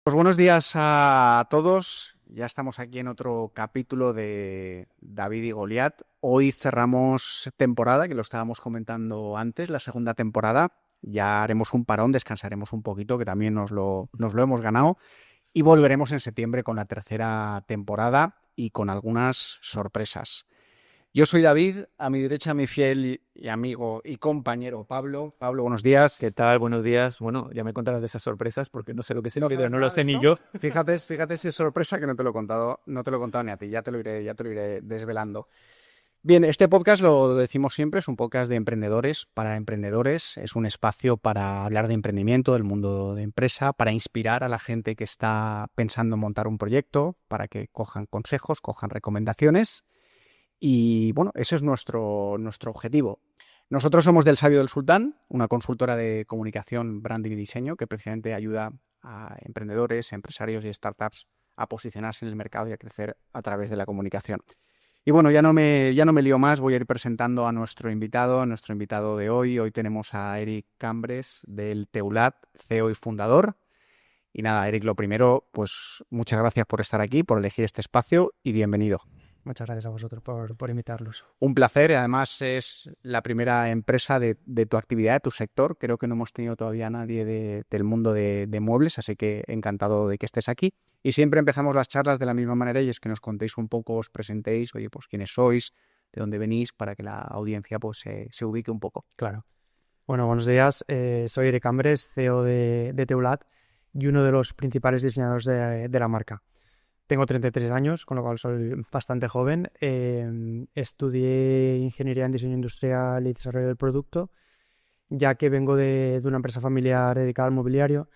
Pues buenos días a todos. Ya estamos aquí en otro capítulo de David y Goliat. Hoy cerramos temporada, que lo estábamos comentando antes, la segunda temporada. Ya haremos un parón, descansaremos un poquito, que también nos lo hemos ganado. Y volveremos en septiembre con la tercera temporada y con algunas sorpresas. Yo soy David, a mi derecha mi fiel y amigo y compañero Pablo. Pablo, buenos días. ¿Qué tal? Buenos días. Bueno, ya me contarás de esas sorpresas porque no sé lo que ¿No significa, sabes no lo nada de sé ni esto? yo. Fíjate si es sorpresa que no te lo he contado ni a ti, ya te lo iré desvelando. Bien, este podcast lo decimos siempre, es un podcast de emprendedores para emprendedores, es un espacio para hablar de emprendimiento, del mundo de empresa, para inspirar a la gente que está pensando en montar un proyecto, para que cojan consejos, cojan recomendaciones y bueno, ese es nuestro objetivo. Nosotros somos del Sabio del Sultán, una consultora de comunicación, branding y diseño que precisamente ayuda a emprendedores, empresarios y startups a posicionarse en el mercado y a crecer a través de la comunicación. Y bueno, ya no me lío más, voy a ir presentando a nuestro invitado de hoy. Hoy tenemos a Eric Cambres del Teulat, CEO y fundador. Y nada, Eric, lo primero, pues muchas gracias por estar aquí, por elegir este espacio y bienvenido. Muchas gracias a vosotros por invitarlos. Un placer, además es la primera empresa de tu actividad, de tu sector. Creo que no hemos tenido todavía a nadie del mundo de muebles, así que encantado de que estés aquí. Y siempre empezamos las charlas de la misma manera y es que nos contéis un poco, os presentéis, oye, pues quiénes sois, de dónde venís, para que la audiencia pues se ubique un poco. Claro. Bueno, buenos días. Soy Eric Ambres, CEO de Teulat y uno de los principales diseñadores de la marca. Tengo 33 años, con lo cual soy bastante joven. Estudié Ingeniería en Diseño Industrial y Desarrollo del Producto, ya que vengo de una empresa familiar dedicada al mobiliario,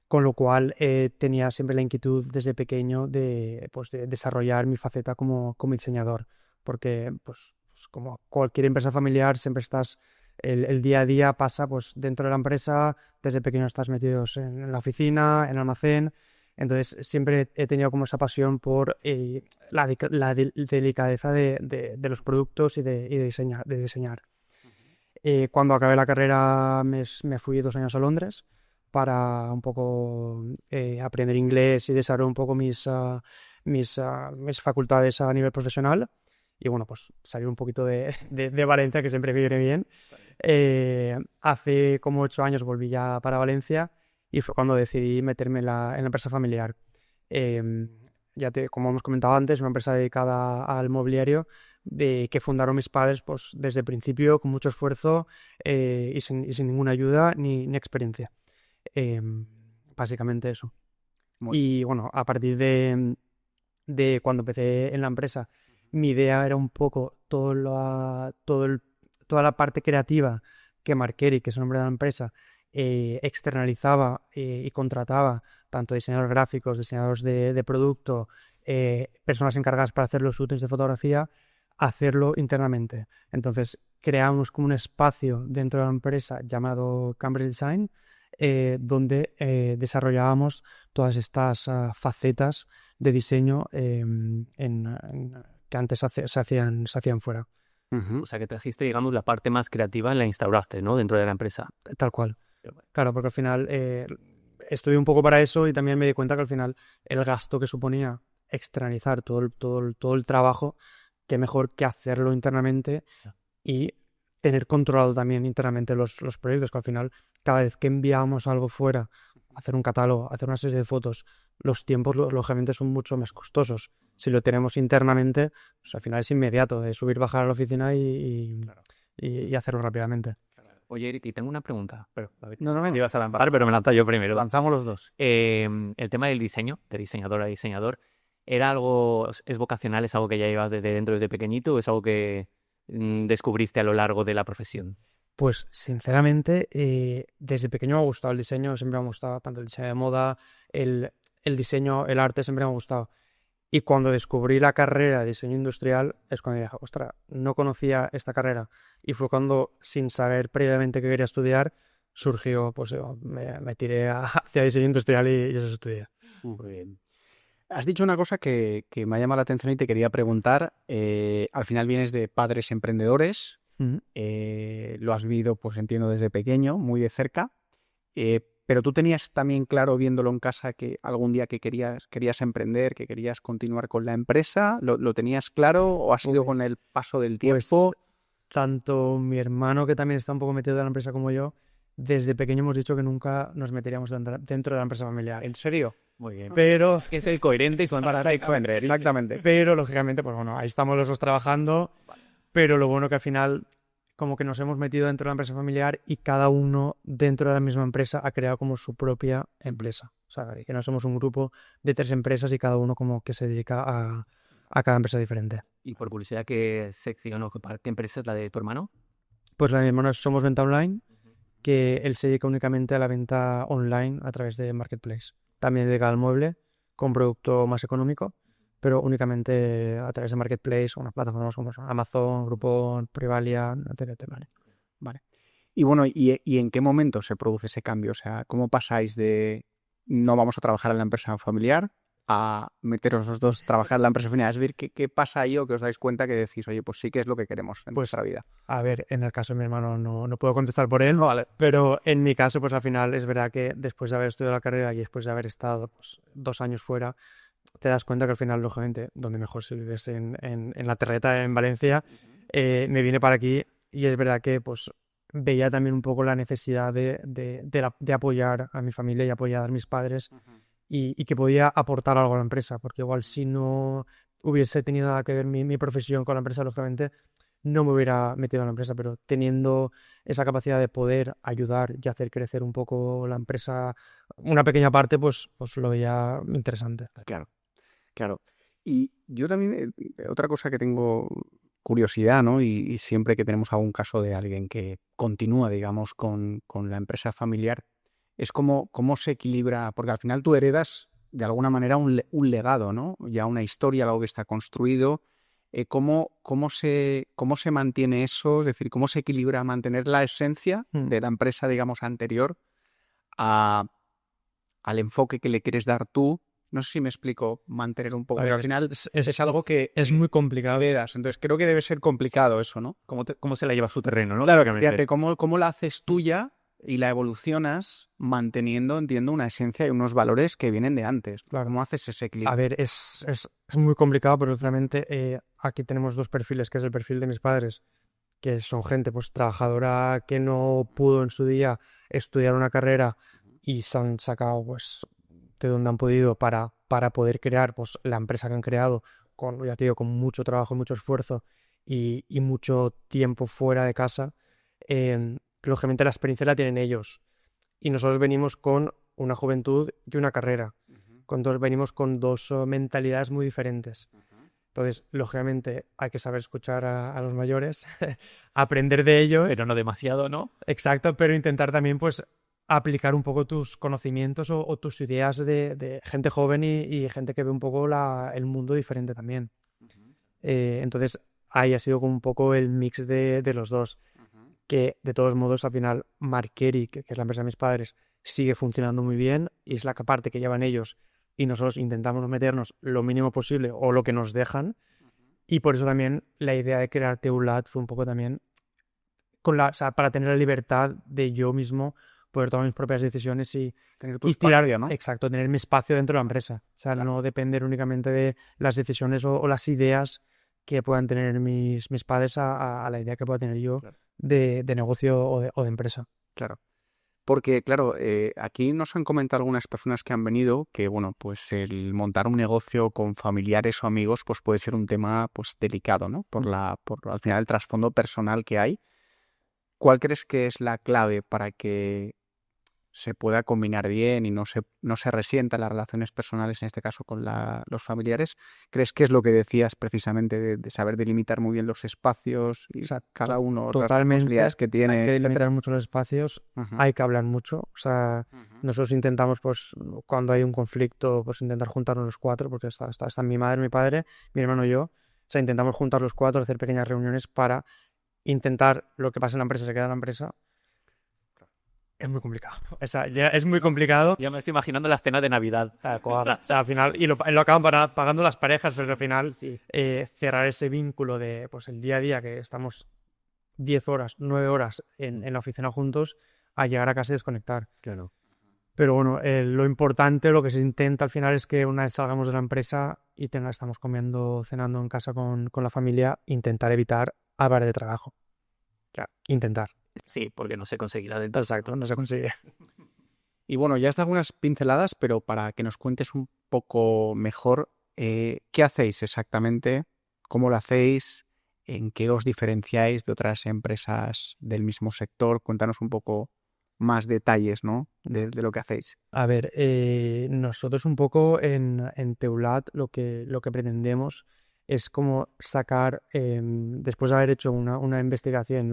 con lo cual tenía siempre la inquietud desde pequeño de desarrollar mi faceta como diseñador, porque pues como cualquier empresa familiar siempre estás, el día a día pasa pues dentro de la empresa, desde pequeño estás metidos en la oficina, en el almacén, entonces siempre he tenido como esa pasión por la delicadeza de los productos y de diseñar. Cuando acabé la carrera me fui 2 años a Londres para un poco aprender inglés y desarrollar un poco mis facultades a nivel profesional. Y bueno, pues salir un poquito de Valencia, que siempre viene bien. Hace como 8 años volví ya para Valencia y fue cuando decidí meterme en la empresa familiar. Eh, como hemos comentado antes, una empresa dedicada al mobiliario que fundaron mis padres pues, desde el principio con mucho esfuerzo y sin ninguna ayuda ni experiencia. Eh, Básicamente eso. Muy Y bueno, a partir de cuando empecé en la empresa, mi idea era un poco toda la parte creativa que Marqueri, que es el nombre de la empresa, externalizaba y contrataba tanto diseñadores gráficos, diseñadores de producto, personas encargadas para hacer los shootings de fotografía, hacerlo internamente. Entonces creamos como un espacio dentro de la empresa llamado Cambridge Design, donde desarrollábamos todas estas facetas de diseño que antes se hacían fuera, Ujú. O sea, que trajiste, digamos, la parte más creativa, la instauraste, ¿no? Dentro de la empresa. tal cual. Qué guay. Claro, porque al final estudié un poco para eso y también me di cuenta que al final el gasto que suponía externalizar todo el trabajo, qué mejor que hacerlo internamente y tener controlado también internamente los proyectos, que al final cada vez que enviamos algo fuera, hacer un catálogo, hacer una serie de fotos, los tiempos lógicamente son mucho más costosos. Si lo tenemos internamente, pues al final es inmediato, de subir, bajar a la oficina Claro. y hacerlo rápidamente. Oye, Eric, y tengo una pregunta. Pero, a ver, No, no, te no. ibas a lanzar, pero me lanzo yo primero. Lanzamos los dos. El tema del diseño, de diseñador a diseñador, ¿era algo, es vocacional, es algo que ya llevas desde dentro, desde pequeñito, o es algo que descubriste a lo largo de la profesión? Pues sinceramente, desde pequeño me ha gustado el diseño, siempre me ha gustado tanto el diseño de moda, el diseño, el arte, siempre me ha gustado. Y cuando descubrí la carrera de diseño industrial es cuando dije, ostras, no conocía esta carrera. Y fue cuando, sin saber previamente qué quería estudiar, surgió, pues me tiré hacia diseño industrial y eso estudié. Muy bien. Has dicho una cosa que me ha llamado la atención y te quería preguntar. Al final vienes de padres emprendedores, Ujú. lo has vivido, pues entiendo, desde pequeño, muy de cerca, Pero tú tenías también claro, viéndolo en casa, que algún día que querías emprender, que querías continuar con la empresa. ¿Lo tenías claro o ha sido con el paso del tiempo? Tanto mi hermano, que también está un poco metido en la empresa como yo, desde pequeño hemos dicho que nunca nos meteríamos dentro de la empresa familiar. ¿En serio? Muy bien. Pero, Que es el coherente y con Exactamente. pero lógicamente, pues bueno, ahí estamos los dos trabajando, pero lo bueno que al final como que nos hemos metido dentro de la empresa familiar y cada uno dentro de la misma empresa ha creado como su propia empresa. O sea, que no somos un grupo de 3 empresas y cada uno como que se dedica a cada empresa diferente. Y por curiosidad, ¿qué sección o qué empresa es la de tu hermano? Pues la de mi hermano es Somos Venta Online, que él se dedica únicamente a la venta online a través de Marketplace. También dedica al mueble con producto más económico, pero únicamente a través de Marketplace, unas plataformas como son Amazon, Groupon, Privalia, etcétera. Vale. Y bueno, ¿y en qué momento se produce ese cambio? O sea, ¿cómo pasáis de no vamos a trabajar en la empresa familiar a meteros los dos a trabajar en la empresa familiar? Es decir, ¿qué pasa ahí o que os dais cuenta que decís, oye, pues sí que es lo que queremos en nuestra vida? A ver, en el caso de mi hermano no puedo contestar por él, vale, pero en mi caso, pues al final es verdad que después de haber estudiado la carrera y después de haber estado pues, 2 años fuera, te das cuenta que al final, lógicamente, donde mejor se vive es en la terreta, en Valencia. Me vine para aquí y es verdad que pues veía también un poco la necesidad de apoyar a mi familia y apoyar a mis padres y que podía aportar algo a la empresa, porque igual si no hubiese tenido nada que ver mi profesión con la empresa, lógicamente, no me hubiera metido en la empresa, pero teniendo esa capacidad de poder ayudar y hacer crecer un poco la empresa, una pequeña parte, pues lo veía interesante. Claro. Y yo también, otra cosa que tengo curiosidad, ¿no? Y siempre que tenemos algún caso de alguien que continúa, digamos, con la empresa familiar, es cómo se equilibra, porque al final tú heredas de alguna manera un legado, ¿no? Ya una historia, algo que está construido. ¿Cómo se mantiene eso? Es decir, ¿cómo se equilibra mantener la esencia de la empresa, digamos, anterior al enfoque que le quieres dar tú? No sé si me explico, mantener un poco. Pero al final es algo que es muy complicado. heredas. Entonces creo que debe ser complicado eso, ¿no? ¿Cómo se la lleva a su terreno, no? Claro, fíjate, ¿cómo la haces tuya y la evolucionas manteniendo, entiendo, una esencia y unos valores que vienen de antes? Claro. ¿Cómo haces ese equilibrio? A ver, es muy complicado, pero realmente aquí tenemos 2 perfiles, que es el perfil de mis padres, que son gente pues trabajadora que no pudo en su día estudiar una carrera y se han sacado pues de donde han podido para poder crear pues la empresa que han creado con, ya te digo, con mucho trabajo, mucho esfuerzo y mucho tiempo fuera de casa. Lógicamente la experiencia la tienen ellos y nosotros venimos con una juventud y una carrera. Venimos con 2 mentalidades muy diferentes. Entonces, lógicamente, hay que saber escuchar a los mayores, aprender de ellos. Pero no demasiado, ¿no? Exacto, pero intentar también, pues, aplicar un poco tus conocimientos o tus ideas de gente joven y gente que ve un poco el mundo diferente también. Entonces, ahí ha sido como un poco el mix de los dos. Que, de todos modos, al final, Markeri, que es la empresa de mis padres, sigue funcionando muy bien y es la parte que llevan ellos y nosotros intentamos meternos lo mínimo posible o lo que nos dejan y por eso también la idea de crear Teulat fue un poco también o sea, para tener la libertad de yo mismo poder tomar mis propias decisiones y tener tu espacio, ¿no? Exacto, tener mi espacio dentro de la empresa. O sea, no depender únicamente de las decisiones o las ideas que puedan tener mis padres a la idea que pueda tener yo de negocio o de empresa. Claro. Porque, claro, aquí nos han comentado algunas personas que han venido que, bueno, pues el montar un negocio con familiares o amigos pues puede ser un tema pues delicado, ¿no? Por al final el trasfondo personal que hay. ¿Cuál crees que es la clave para que se pueda combinar bien y no se resientan las relaciones personales, en este caso con los familiares? ¿Crees que es lo que decías precisamente de saber delimitar muy bien los espacios y cada uno las responsabilidades que tiene? Hay que delimitar mucho los espacios, hay que hablar mucho. O sea, nosotros intentamos, pues, cuando hay un conflicto, pues intentar juntarnos los 4, porque están mi madre, mi padre, mi hermano y yo. O sea, intentamos juntar los 4, hacer pequeñas reuniones para intentar lo que pasa en la empresa se queda en la empresa. Es muy complicado. O sea, ya es muy complicado. Ya me estoy imaginando la cena de Navidad. O sea, al final, y lo acaban pagando las parejas, pero al final cerrar ese vínculo de pues el día a día que estamos 10 horas, 9 horas en la oficina juntos, a llegar a casa y desconectar. Claro. Pero bueno, lo importante, lo que se intenta al final es que una vez salgamos de la empresa y estamos comiendo, cenando en casa con la familia, intentar evitar horas de trabajo. Ya, intentar. Sí, porque no se conseguirá del todo. Exacto, no se consigue. Y bueno, ya has dado unas pinceladas, pero para que nos cuentes un poco mejor, ¿qué hacéis exactamente? ¿Cómo lo hacéis? ¿En qué os diferenciáis de otras empresas del mismo sector? Cuéntanos un poco más detalles, ¿no? de lo que hacéis. A ver, nosotros un poco en Teulat lo que pretendemos es como sacar, después de haber hecho una investigación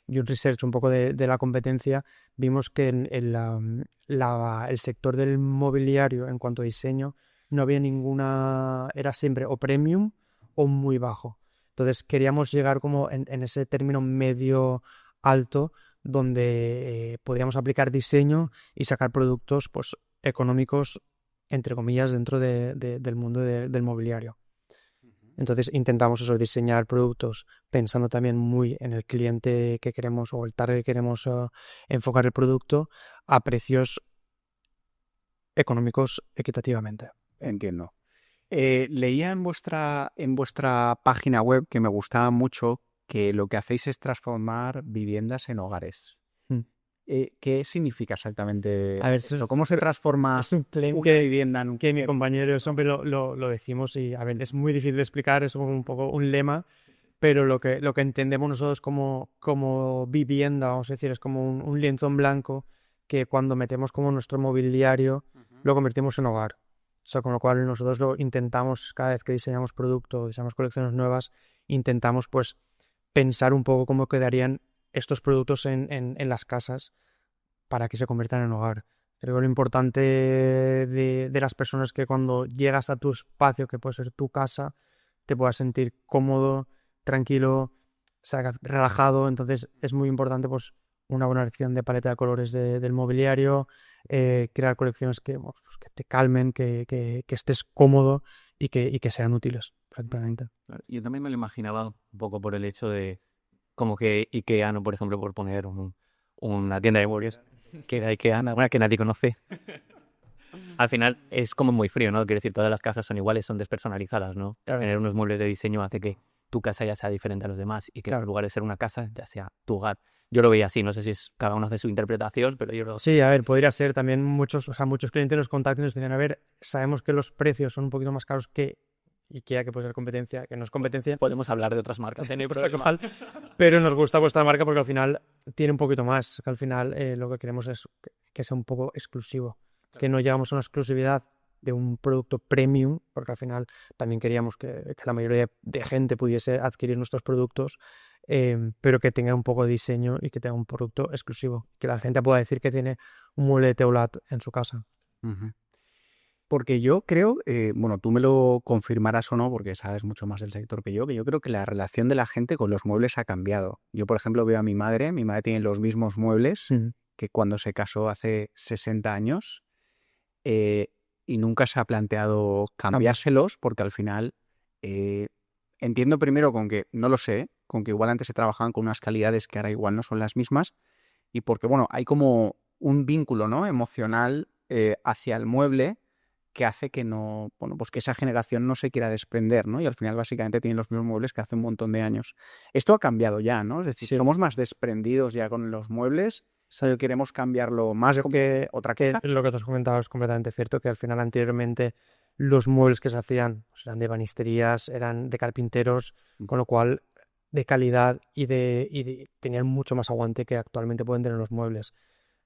y un research un poco de la competencia, vimos que en el sector del mobiliario en cuanto a diseño no había ninguna, era siempre o premium o muy bajo. Entonces queríamos llegar como en ese término medio alto donde podríamos aplicar diseño y sacar productos pues económicos, entre comillas, dentro del mundo del mobiliario. Entonces intentamos eso, diseñar productos pensando también muy en el cliente que queremos o el target que queremos enfocar el producto a precios económicos equitativamente. Entiendo. Leía en vuestra página web que me gustaba mucho que lo que hacéis es transformar viviendas en hogares. ¿Qué significa exactamente A ver, eso? ¿Cómo se transforma es un claim una vivienda en un... que mi compañero siempre lo decimos y a ver, es muy difícil de explicar, es un poco un lema, pero lo que entendemos nosotros como vivienda, vamos a decir, es como un lienzo en blanco que cuando metemos como nuestro mobiliario lo convertimos en hogar. O sea, con lo cual nosotros lo intentamos, cada vez que diseñamos productos, diseñamos colecciones nuevas, intentamos pues pensar un poco cómo quedarían estos productos en las casas para que se conviertan en hogar. Creo que lo importante de las personas es que cuando llegas a tu espacio, que puede ser tu casa, te puedas sentir cómodo, tranquilo, o sea, relajado. Entonces es muy importante pues una buena elección de paleta de colores del mobiliario, crear colecciones que te calmen, que estés cómodo y que sean útiles, prácticamente. Claro, yo también me lo imaginaba un poco por el hecho de como que IKEA, ¿no? Por ejemplo, por poner una tienda de muebles, que era IKEA, bueno, que nadie conoce. Al final es como muy frío, ¿no? Quiero decir, todas las casas son iguales, son despersonalizadas, ¿no? Claro. Tener unos muebles de diseño hace que tu casa ya sea diferente a los demás y que en lugar de ser una casa, ya sea tu hogar. Yo lo veía así, no sé si es cada uno hace su interpretación, pero yo lo... Sí, a ver, podría ser también muchos clientes nos contactan y nos dicen, a ver, sabemos que los precios son un poquito más caros que IKEA, que puede ser competencia, que no es competencia. Podemos hablar de otras marcas, no hay problema. Pero nos gusta vuestra marca porque al final tiene un poquito más, que al final lo que queremos es que sea un poco exclusivo, que no llegamos a una exclusividad de un producto premium, porque al final también queríamos que la mayoría de gente pudiese adquirir nuestros productos, pero que tenga un poco de diseño y que tenga un producto exclusivo, que la gente pueda decir que tiene un mueble de Teulat en su casa. Porque yo creo, bueno, tú me lo confirmarás o no, porque sabes mucho más del sector que yo creo que la relación de la gente con los muebles ha cambiado. Yo, por ejemplo, veo a mi madre tiene los mismos muebles que cuando se casó hace 60 años y nunca se ha planteado cambiárselos porque al final entiendo primero con que, no lo sé, con que igual antes se trabajaban con unas calidades que ahora igual no son las mismas y porque, bueno, hay como un vínculo, ¿no? emocional hacia el mueble que hace que no, bueno, pues que esa generación no se quiera desprender, ¿no? Y al final básicamente tienen los mismos muebles que hace un montón de años. Esto ha cambiado ya, ¿no? Es decir, Sí. somos más desprendidos ya con los muebles, queremos cambiarlo más que otra cosa. Lo que te has comentado es completamente cierto, que al final anteriormente los muebles que se hacían pues, eran de ebanisterías, eran de carpinteros, con lo cual de calidad y tenían mucho más aguante que actualmente pueden tener los muebles.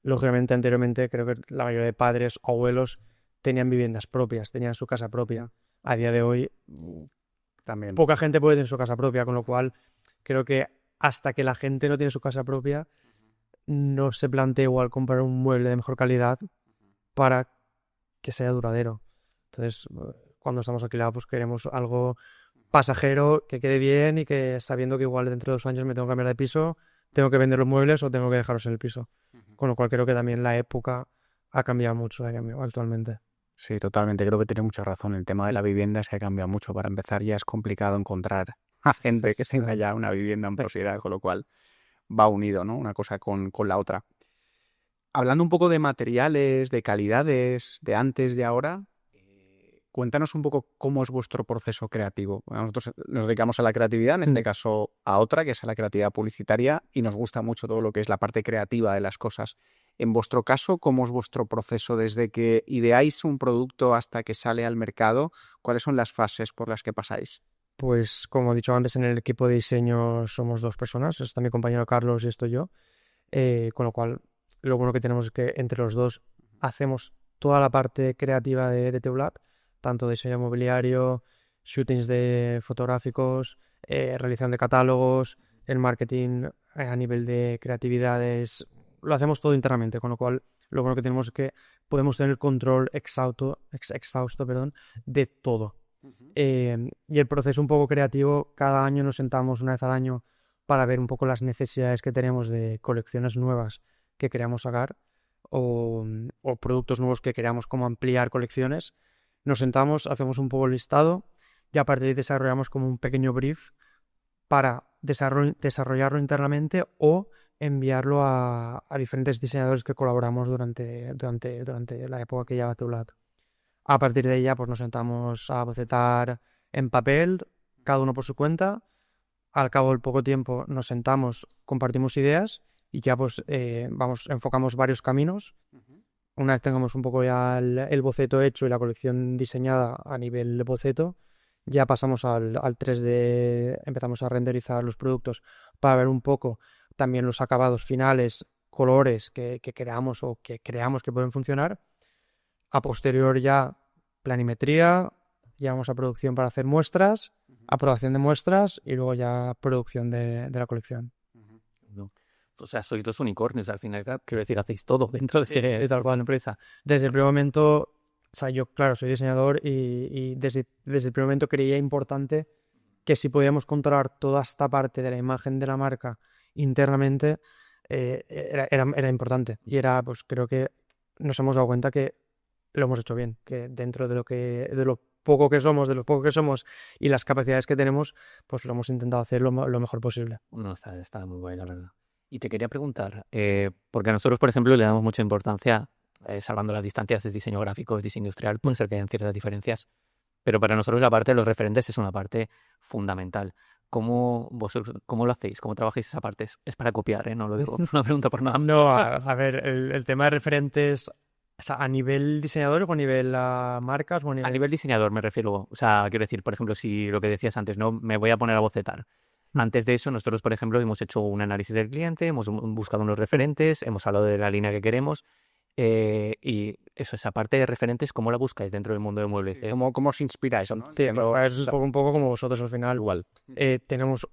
Lógicamente, anteriormente creo que la mayoría de padres o abuelos tenían viviendas propias, tenían su casa propia. A día de hoy También. poca gente puede tener su casa propia, con lo cual creo que hasta que la gente no tiene su casa propia no se plantea igual comprar un mueble de mejor calidad para que sea duradero. Entonces, cuando estamos alquilados, pues queremos algo pasajero, que quede bien y que sabiendo que igual dentro de 2 años me tengo que cambiar de piso, tengo que vender los muebles o tengo que dejarlos en el piso. Con lo cual creo que también la época ha cambiado mucho actualmente. Sí, totalmente. Creo que tiene mucha razón. El tema de la vivienda es que ha cambiado mucho. Para empezar, ya es complicado encontrar a gente que tenga ya una vivienda en propiedad, con lo cual va unido, ¿no? Una cosa con la otra. hablando un poco de materiales, de calidades, de antes, de ahora, cuéntanos un poco cómo es vuestro proceso creativo. Nosotros nos dedicamos a la creatividad, en este caso a otra, que es a la creatividad publicitaria, y nos gusta mucho todo lo que es la parte creativa de las cosas. En vuestro caso, ¿cómo es vuestro proceso desde que ideáis un producto hasta que sale al mercado? ¿Cuáles son las fases por las que pasáis? Pues como he dicho antes, en el equipo de diseño somos 2 personas, está mi compañero Carlos y estoy yo, con lo cual lo bueno que tenemos es que entre los dos hacemos toda la parte creativa de Teulat, tanto diseño mobiliario, shootings de fotográficos, realización de catálogos, el marketing a nivel de creatividades, lo hacemos todo internamente, con lo cual lo bueno que tenemos es que podemos tener control exhausto, perdón, de todo. Y el proceso un poco creativo, cada año nos sentamos una vez al año para ver un poco las necesidades que tenemos de colecciones nuevas que queramos sacar o productos nuevos que queramos como ampliar colecciones. Nos sentamos, hacemos un poco el listado y a partir de ahí desarrollamos como un pequeño brief para desarrollarlo internamente o enviarlo a diferentes diseñadores que colaboramos durante la época que lleva Teulat. A partir de ahí ya pues nos sentamos a bocetar en papel, cada uno por su cuenta. Al cabo del poco tiempo nos sentamos, compartimos ideas y ya pues enfocamos varios caminos. Una vez tengamos un poco ya el boceto hecho y la colección diseñada a nivel de boceto, ya pasamos al 3D, empezamos a renderizar los productos para ver un poco también los acabados finales, colores que creamos o que creamos que pueden funcionar. A posterior ya planimetría, llevamos a producción para hacer muestras, aprobación de muestras y luego ya producción de la colección. O sea, sois 2 unicornios al final, quiero decir, hacéis todo dentro de tal cual empresa. Desde el primer momento, o sea, yo, claro, soy diseñador y desde el primer momento creía importante que si podíamos controlar toda esta parte de la imagen de la marca internamente, era importante. Y pues creo que nos hemos dado cuenta que lo hemos hecho bien, que dentro de lo poco que somos y las capacidades que tenemos, pues lo hemos intentado hacer lo mejor posible. No, está muy guay, la verdad. Y te quería preguntar, porque a nosotros, por ejemplo, le damos mucha importancia, salvando las distancias de diseño gráfico, diseño industrial, puede ser que hayan ciertas diferencias, pero para nosotros la parte de los referentes es una parte fundamental. ¿Cómo lo hacéis? ¿Cómo trabajáis esa parte? Es para copiar, no lo digo, una pregunta por nada. No, a ver, el tema de referentes, o sea, ¿a nivel diseñador o a nivel marcas? O a nivel diseñador me refiero, o sea, quiero decir, por ejemplo, si lo que decías antes, no me voy a poner a bocetar. Antes de eso, nosotros, por ejemplo, hemos hecho un análisis del cliente, hemos buscado unos referentes, hemos hablado de la línea que queremos y esa parte de referentes, ¿cómo la buscáis dentro del mundo de muebles? ¿Cómo os inspiráis? ¿No? Sí, pero es un poco como vosotros al final. Igual. Tenemos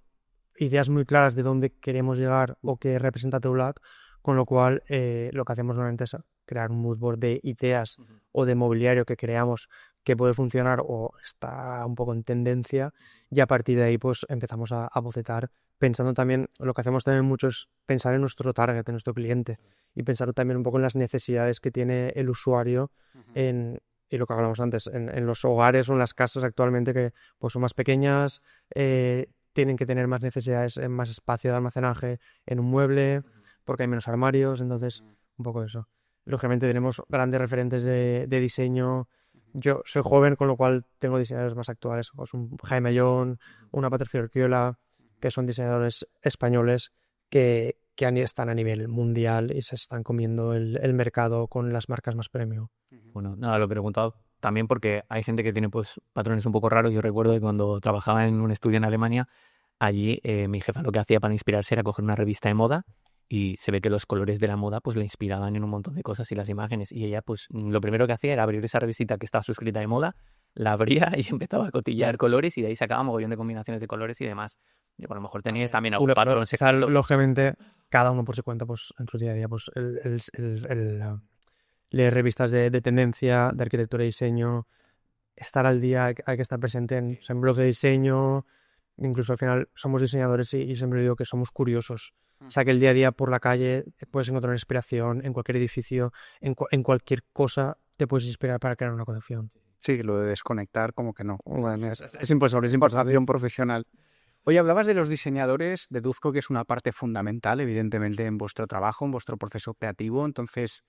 ideas muy claras de dónde queremos llegar o qué representa Teulat, con lo cual lo que hacemos normalmente es crear un mood board de ideas o de mobiliario que creamos que puede funcionar o está un poco en tendencia y a partir de ahí pues empezamos a bocetar pensando también, lo que hacemos también mucho es pensar en nuestro target, en nuestro cliente y pensar también un poco en las necesidades que tiene el usuario y lo que hablamos antes, en los hogares o en las casas actualmente que pues son más pequeñas, tienen que tener más necesidades, más espacio de almacenaje en un mueble porque hay menos armarios, entonces un poco eso. Lógicamente tenemos grandes referentes de diseño. Yo soy joven, con lo cual tengo diseñadores más actuales, pues un Jaime John, una Patricia Urquiola, que son diseñadores españoles que están a nivel mundial y se están comiendo el mercado con las marcas más premium. Bueno, nada, lo he preguntado también porque hay gente que tiene pues patrones un poco raros. Yo recuerdo que cuando trabajaba en un estudio en Alemania, allí mi jefa lo que hacía para inspirarse era coger una revista de moda y se ve que los colores de la moda pues le inspiraban en un montón de cosas y las imágenes. Y ella pues lo primero que hacía era abrir esa revista que estaba suscrita de moda, la abría y empezaba a cotillar colores y de ahí sacaba mogollón de combinaciones de colores y demás. Y a lo mejor teníais también algún patrón. O sea, lógicamente, cada uno por su cuenta, pues en su día a día, pues leer revistas de tendencia, de arquitectura y diseño, estar al día, hay que estar presente en blogs de diseño, incluso al final somos diseñadores y siempre digo que somos curiosos. O sea, que el día a ddía por la calle puedes encontrar inspiración en cualquier edificio, en cualquier cosa te puedes inspirar para crear una colección. Sí, lo de desconectar como que no. Bueno, es imposible, es imposición profesional. Oye, hablabas de los diseñadores, deduzco que es una parte fundamental, evidentemente, en vuestro trabajo, en vuestro proceso creativo. Entonces,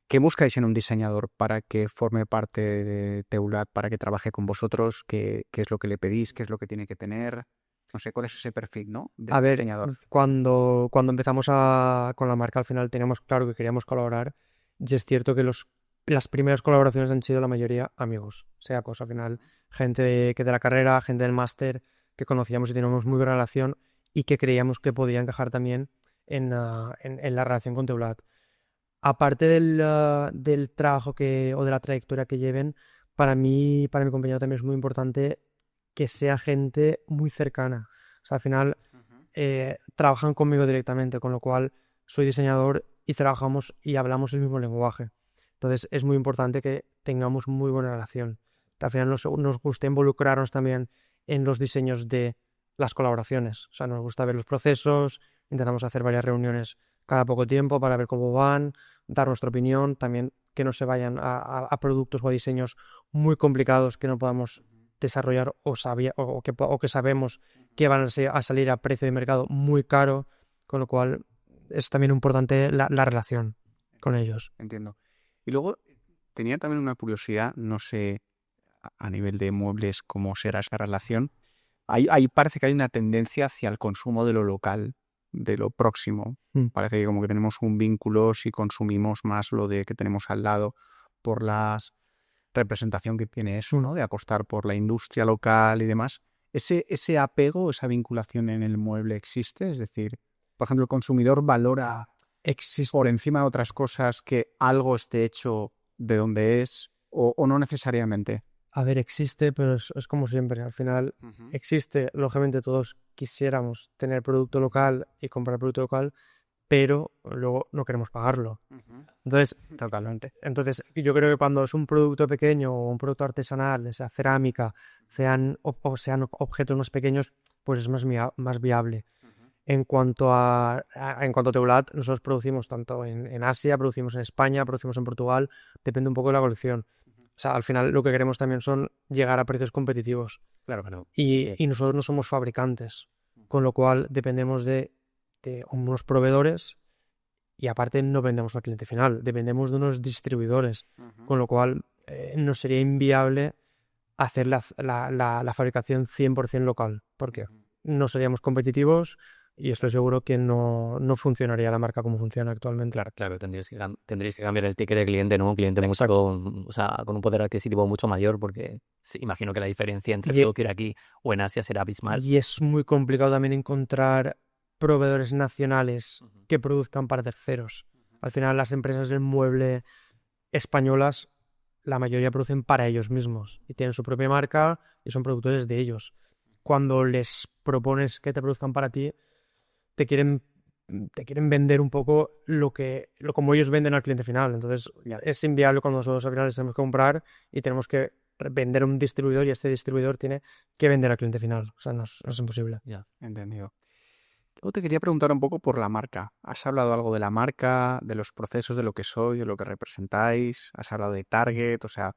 ¿qué buscáis en un diseñador para que forme parte de Teulat, para que trabaje con vosotros? ¿Qué es lo que le pedís? ¿Qué es lo que tiene que tener? No sé, ¿cuál es ese perfil, ¿no? A Del ver, diseñador. cuando empezamos con la marca, al final teníamos claro que queríamos colaborar y es cierto que las primeras colaboraciones han sido la mayoría amigos, sea cosa al final, gente que de la carrera, gente del máster, que conocíamos y teníamos muy buena relación y que creíamos que podía encajar también en la relación con Teulat. Aparte del trabajo o de la trayectoria que lleven, para mi compañero también es muy importante que sea gente muy cercana. O sea, al final trabajan conmigo directamente, con lo cual soy diseñador y trabajamos y hablamos el mismo lenguaje. Entonces es muy importante que tengamos muy buena relación. Que al final nos gusta involucrarnos también en los diseños de las colaboraciones. O sea, nos gusta ver los procesos, intentamos hacer varias reuniones cada poco tiempo para ver cómo van, dar nuestra opinión, también que no se vayan a productos o a diseños muy complicados que no podamos desarrollar o que sabemos que van a salir a precio de mercado muy caro, con lo cual es también importante la relación con ellos. Entiendo. Y luego tenía también una curiosidad, no sé a nivel de muebles cómo será esa relación. Ahí parece que hay una tendencia hacia el consumo de lo local, de lo próximo. Parece que como que tenemos un vínculo si consumimos más lo de que tenemos al lado por la representación que tiene eso, ¿no? De apostar por la industria local y demás. ¿Ese apego, esa vinculación en el mueble existe? Es decir, por ejemplo, el consumidor valora por encima de otras cosas que algo esté hecho de donde es o no necesariamente. A ver, existe, pero es como siempre. Al final existe, lógicamente todos quisiéramos tener producto local y comprar producto local, pero luego no queremos pagarlo. Entonces, Totalmente. Yo creo que cuando es un producto pequeño o un producto artesanal, sea cerámica, sean objetos más pequeños, pues es más viable. En cuanto a Teulat, nosotros producimos tanto en Asia, producimos en España, producimos en Portugal, depende un poco de la colección. O sea, al final lo que queremos también son llegar a precios competitivos. Claro. Y nosotros no somos fabricantes, con lo cual dependemos de unos proveedores y aparte no vendemos al cliente final, dependemos de unos distribuidores, con lo cual nos sería inviable hacer la fabricación 100% local, porque no seríamos competitivos y estoy seguro que no funcionaría la marca como funciona actualmente. Claro, tendríais que cambiar el ticket de cliente, ¿no? Un cliente con un poder adquisitivo mucho mayor, porque sí, imagino que la diferencia entre producir aquí o en Asia será abismal. Y es muy complicado también encontrar proveedores nacionales que produzcan para terceros. Al final las empresas del mueble españolas, la mayoría producen para ellos mismos y tienen su propia marca y son productores de ellos. Cuando les propones que te produzcan para ti, te quieren vender un poco como ellos venden al cliente final. Entonces es inviable cuando nosotros al final les tenemos que comprar y tenemos que vender a un distribuidor y este distribuidor tiene que vender al cliente final. O sea, no es imposible. Ya, entendido. Luego te quería preguntar un poco por la marca. ¿Has hablado algo de la marca, de los procesos, de lo que soy, de lo que representáis? ¿Has hablado de target? O sea,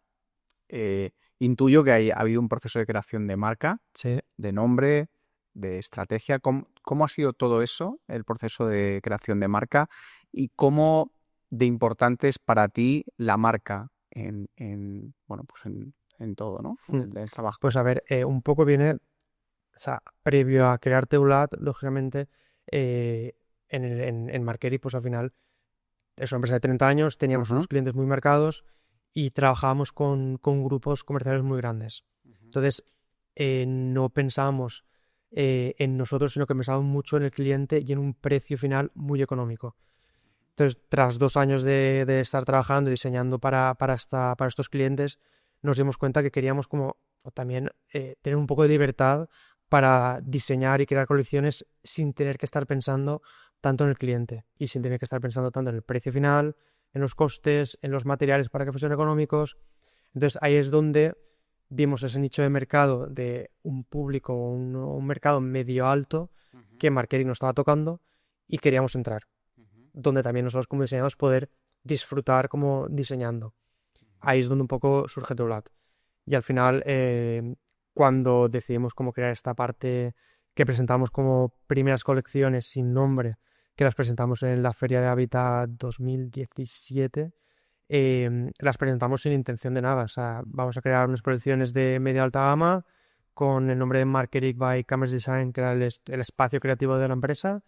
intuyo que ha habido un proceso de creación de marca, Sí. de nombre, de estrategia. ¿Cómo ha sido todo eso, el proceso de creación de marca? ¿Y cómo de importante es para ti la marca en todo, ¿no? En el trabajo. Pues a ver, un poco viene, o sea, previo a crear Teulat, lógicamente, en Marquery, pues al final es una empresa de 30 años, teníamos unos clientes muy marcados y trabajábamos con grupos comerciales muy grandes. Entonces, no pensábamos en nosotros, sino que pensábamos mucho en el cliente y en un precio final muy económico. Entonces, tras 2 años de estar trabajando y diseñando para estos clientes, nos dimos cuenta que queríamos como también tener un poco de libertad para diseñar y crear colecciones sin tener que estar pensando tanto en el cliente y sin tener que estar pensando tanto en el precio final, en los costes, en los materiales para que fuesen económicos. Entonces ahí es donde vimos ese nicho de mercado de un público, un mercado medio alto que Marquery no estaba tocando y queríamos entrar, donde también nosotros como diseñadores poder disfrutar como diseñando. Ahí es donde un poco surge Teulat. Y al final, cuando decidimos cómo crear esta parte que presentamos como primeras colecciones sin nombre, que las presentamos en la Feria de Hábitat 2017, las presentamos sin intención de nada. O sea, vamos a crear unas colecciones de media alta gama con el nombre de Marketing by Commerce Design, que era el espacio creativo de la empresa,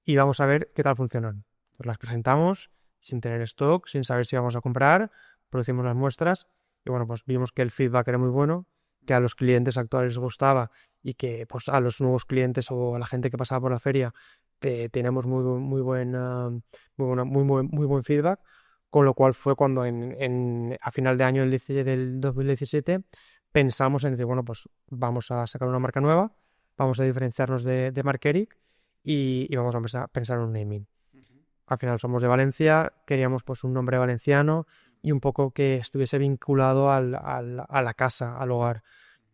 y vamos a ver qué tal funcionan. Pues las presentamos sin tener stock, sin saber si vamos a comprar, producimos las muestras y bueno, pues vimos que el feedback era muy bueno, que a los clientes actuales les gustaba y que pues a los nuevos clientes o a la gente que pasaba por la feria teníamos muy buen feedback, con lo cual fue cuando a final de año del 2017 pensamos en decir, bueno, pues vamos a sacar una marca nueva, vamos a diferenciarnos de Markeric y vamos a pensar en un naming. Al final somos de Valencia, queríamos pues un nombre valenciano y un poco que estuviese vinculado a la casa, al hogar.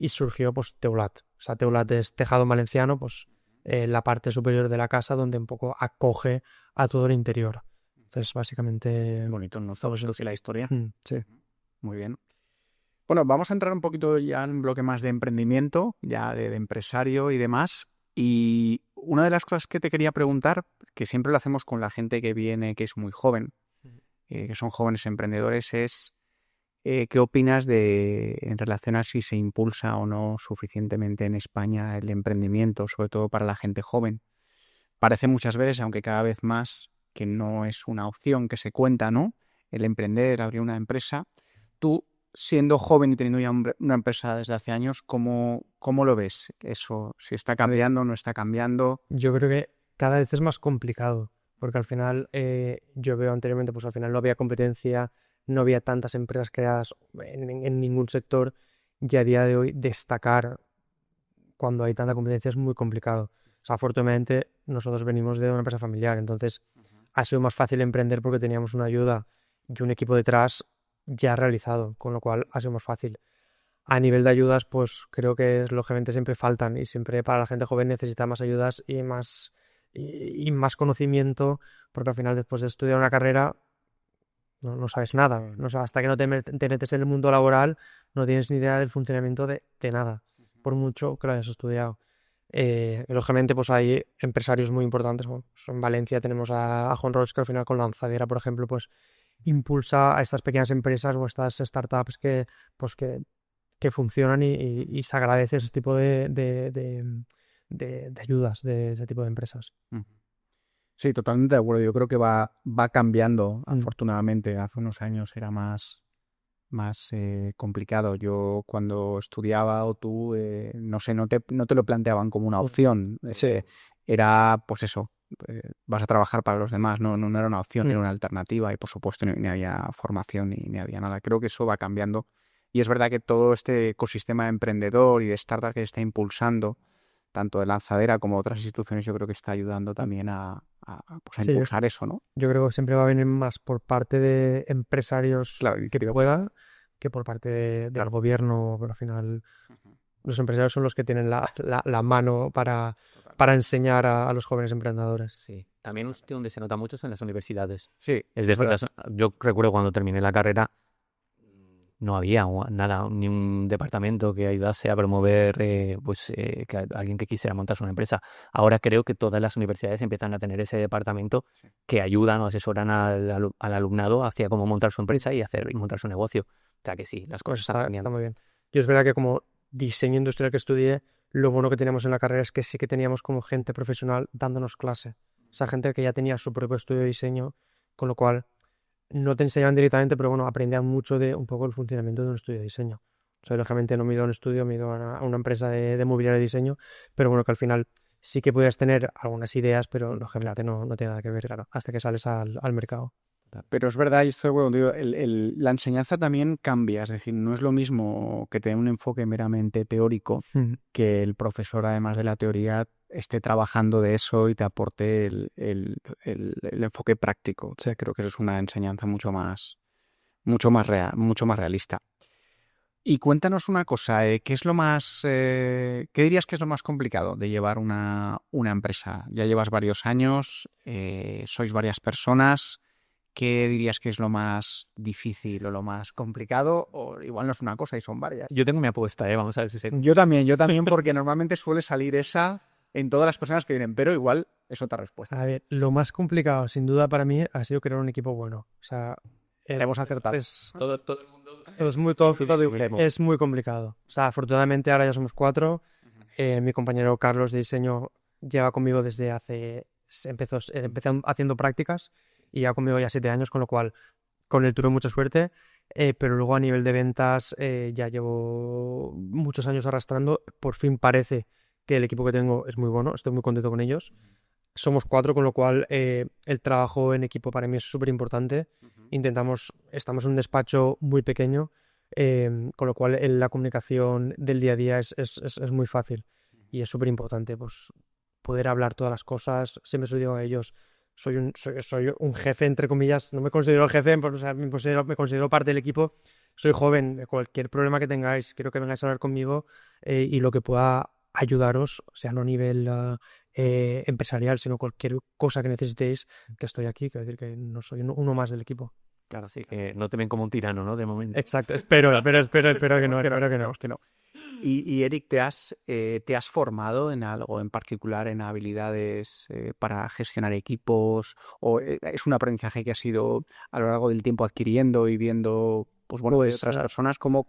Y surgió pues Teulat. O sea, Teulat es tejado valenciano, pues la parte superior de la casa donde un poco acoge a todo el interior. Entonces, básicamente... Bonito, ¿no? ¿Sabes la historia? Sí. Muy bien. Bueno, vamos a entrar un poquito ya en un bloque más de emprendimiento, ya de empresario y demás. Y una de las cosas que te quería preguntar, que siempre lo hacemos con la gente que viene, que es muy joven, que son jóvenes emprendedores, es ¿qué opinas en relación a si se impulsa o no suficientemente en España el emprendimiento, sobre todo para la gente joven? Parece muchas veces, aunque cada vez más, que no es una opción que se cuenta, ¿no? El emprender, abrir una empresa. Tú, siendo joven y teniendo ya una empresa desde hace años, ¿cómo lo ves? Eso, si está cambiando, no está cambiando. Yo creo que cada vez es más complicado, porque al final yo veo anteriormente, pues al final no había competencia, no había tantas empresas creadas en ningún sector, y a día de hoy destacar cuando hay tanta competencia es muy complicado. O sea, afortunadamente nosotros venimos de una empresa familiar, entonces ha sido más fácil emprender porque teníamos una ayuda y un equipo detrás ya realizado, con lo cual ha sido más fácil. A nivel de ayudas, pues creo que lógicamente siempre faltan y siempre para la gente joven necesita más ayudas y más conocimiento, porque al final después de estudiar una carrera no sabes nada. No, hasta que no te metes en el mundo laboral no tienes ni idea del funcionamiento de nada, por mucho que lo hayas estudiado. Lógicamente pues hay empresarios muy importantes. Bueno, pues en Valencia tenemos a Juan Roig, que al final con Lanzadera, por ejemplo, pues impulsa a estas pequeñas empresas o estas startups que funcionan y se agradece ese tipo de ayudas de ese tipo de empresas. Sí, totalmente de acuerdo. Yo creo que va cambiando, afortunadamente. Hace unos años era más complicado. Yo cuando estudiaba o tú, no sé, no te lo planteaban como una opción. Era, pues eso, vas a trabajar para los demás. No era una opción, era una alternativa y por supuesto ni había formación ni había nada. Creo que eso va cambiando. Y es verdad que todo este ecosistema de emprendedor y de startup que se está impulsando, tanto de Lanzadera como otras instituciones, yo creo que está ayudando también a impulsar eso, ¿no? Yo creo que siempre va a venir más por parte de empresarios que puedan que por parte del gobierno, pero al final los empresarios son los que tienen la mano para enseñar a los jóvenes emprendedores. Sí, también un sitio donde se nota mucho es en las universidades. Sí, es decir, yo recuerdo cuando terminé la carrera no había nada, ni un departamento que ayudase a promover que alguien que quisiera montarse una empresa. Ahora creo que todas las universidades empiezan a tener ese departamento que ayudan o asesoran al alumnado hacia cómo montar su empresa y montar su negocio. O sea que sí, las cosas están cambiando. Está muy bien. Yo es verdad que como diseño industrial que estudié, lo bueno que teníamos en la carrera es que sí que teníamos como gente profesional dándonos clase. O sea, gente que ya tenía su propio estudio de diseño, con lo cual no te enseñaban directamente, pero bueno, aprendían mucho de un poco el funcionamiento de un estudio de diseño. O sea, lógicamente no me he ido a un estudio, me he ido a una empresa de mobiliario de diseño, pero bueno, que al final sí que puedes tener algunas ideas, pero lógicamente no tiene nada que ver, claro, hasta que sales al mercado. Pero es verdad, y esto, bueno, digo, la enseñanza también cambia, es decir, no es lo mismo que tener un enfoque meramente teórico, que el profesor, además de la teoría, esté trabajando de eso y te aporte el enfoque práctico. O sea, creo que eso es una enseñanza mucho más realista. Y cuéntanos una cosa, ¿qué dirías que es lo más complicado de llevar una empresa? Ya llevas varios años, sois varias personas. ¿Qué dirías que es lo más difícil o lo más complicado? O igual no es una cosa y son varias. Yo tengo mi apuesta, vamos a ver si se... Yo también, porque normalmente suele salir esa en todas las personas que vienen, pero igual es otra respuesta. A ver, lo más complicado, sin duda, para mí ha sido crear un equipo bueno. O sea, Hemos acertado. Todo el mundo es muy complicado. O sea, afortunadamente ahora ya somos 4. Mi compañero Carlos de diseño lleva conmigo desde empecé haciendo prácticas y ya conmigo ya 7 años, con lo cual con él tuve mucha suerte. Pero luego a nivel de ventas ya llevo muchos años arrastrando. Por fin parece que el equipo que tengo es muy bueno, estoy muy contento con ellos. Somos 4, con lo cual el trabajo en equipo para mí es súper importante. Estamos en un despacho muy pequeño, con lo cual la comunicación del día a día es muy fácil y es súper importante pues, poder hablar todas las cosas. Siempre se lo digo a ellos, soy un jefe, entre comillas, no me considero jefe, pero, o sea, me considero parte del equipo. Soy joven, cualquier problema que tengáis, quiero que vengáis a hablar conmigo y lo que pueda ayudaros, o sea, no a nivel empresarial, sino cualquier cosa que necesitéis, que estoy aquí, quiero decir que no soy uno más del equipo. Claro, sí, que no te ven como un tirano, ¿no? De momento. Exacto, espero que no. Y Eric, ¿te has formado en algo en particular, en habilidades para gestionar equipos? ¿O es un aprendizaje que has ido a lo largo del tiempo adquiriendo y viendo de otras personas? ¿Cómo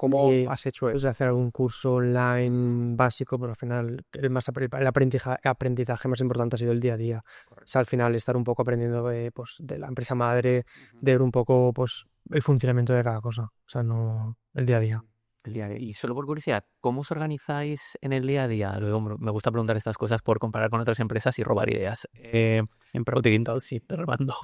has hecho eso? Puedes hacer algún curso online básico, pero al final el aprendizaje más importante ha sido el día a día. O sea, al final estar un poco aprendiendo de la empresa madre, de ver un poco pues el funcionamiento de cada cosa. O sea, no el día a día. Y solo por curiosidad, ¿cómo os organizáis en el día a día? Luego me gusta preguntar estas cosas por comparar con otras empresas y robar ideas. En Protein sí, Armando.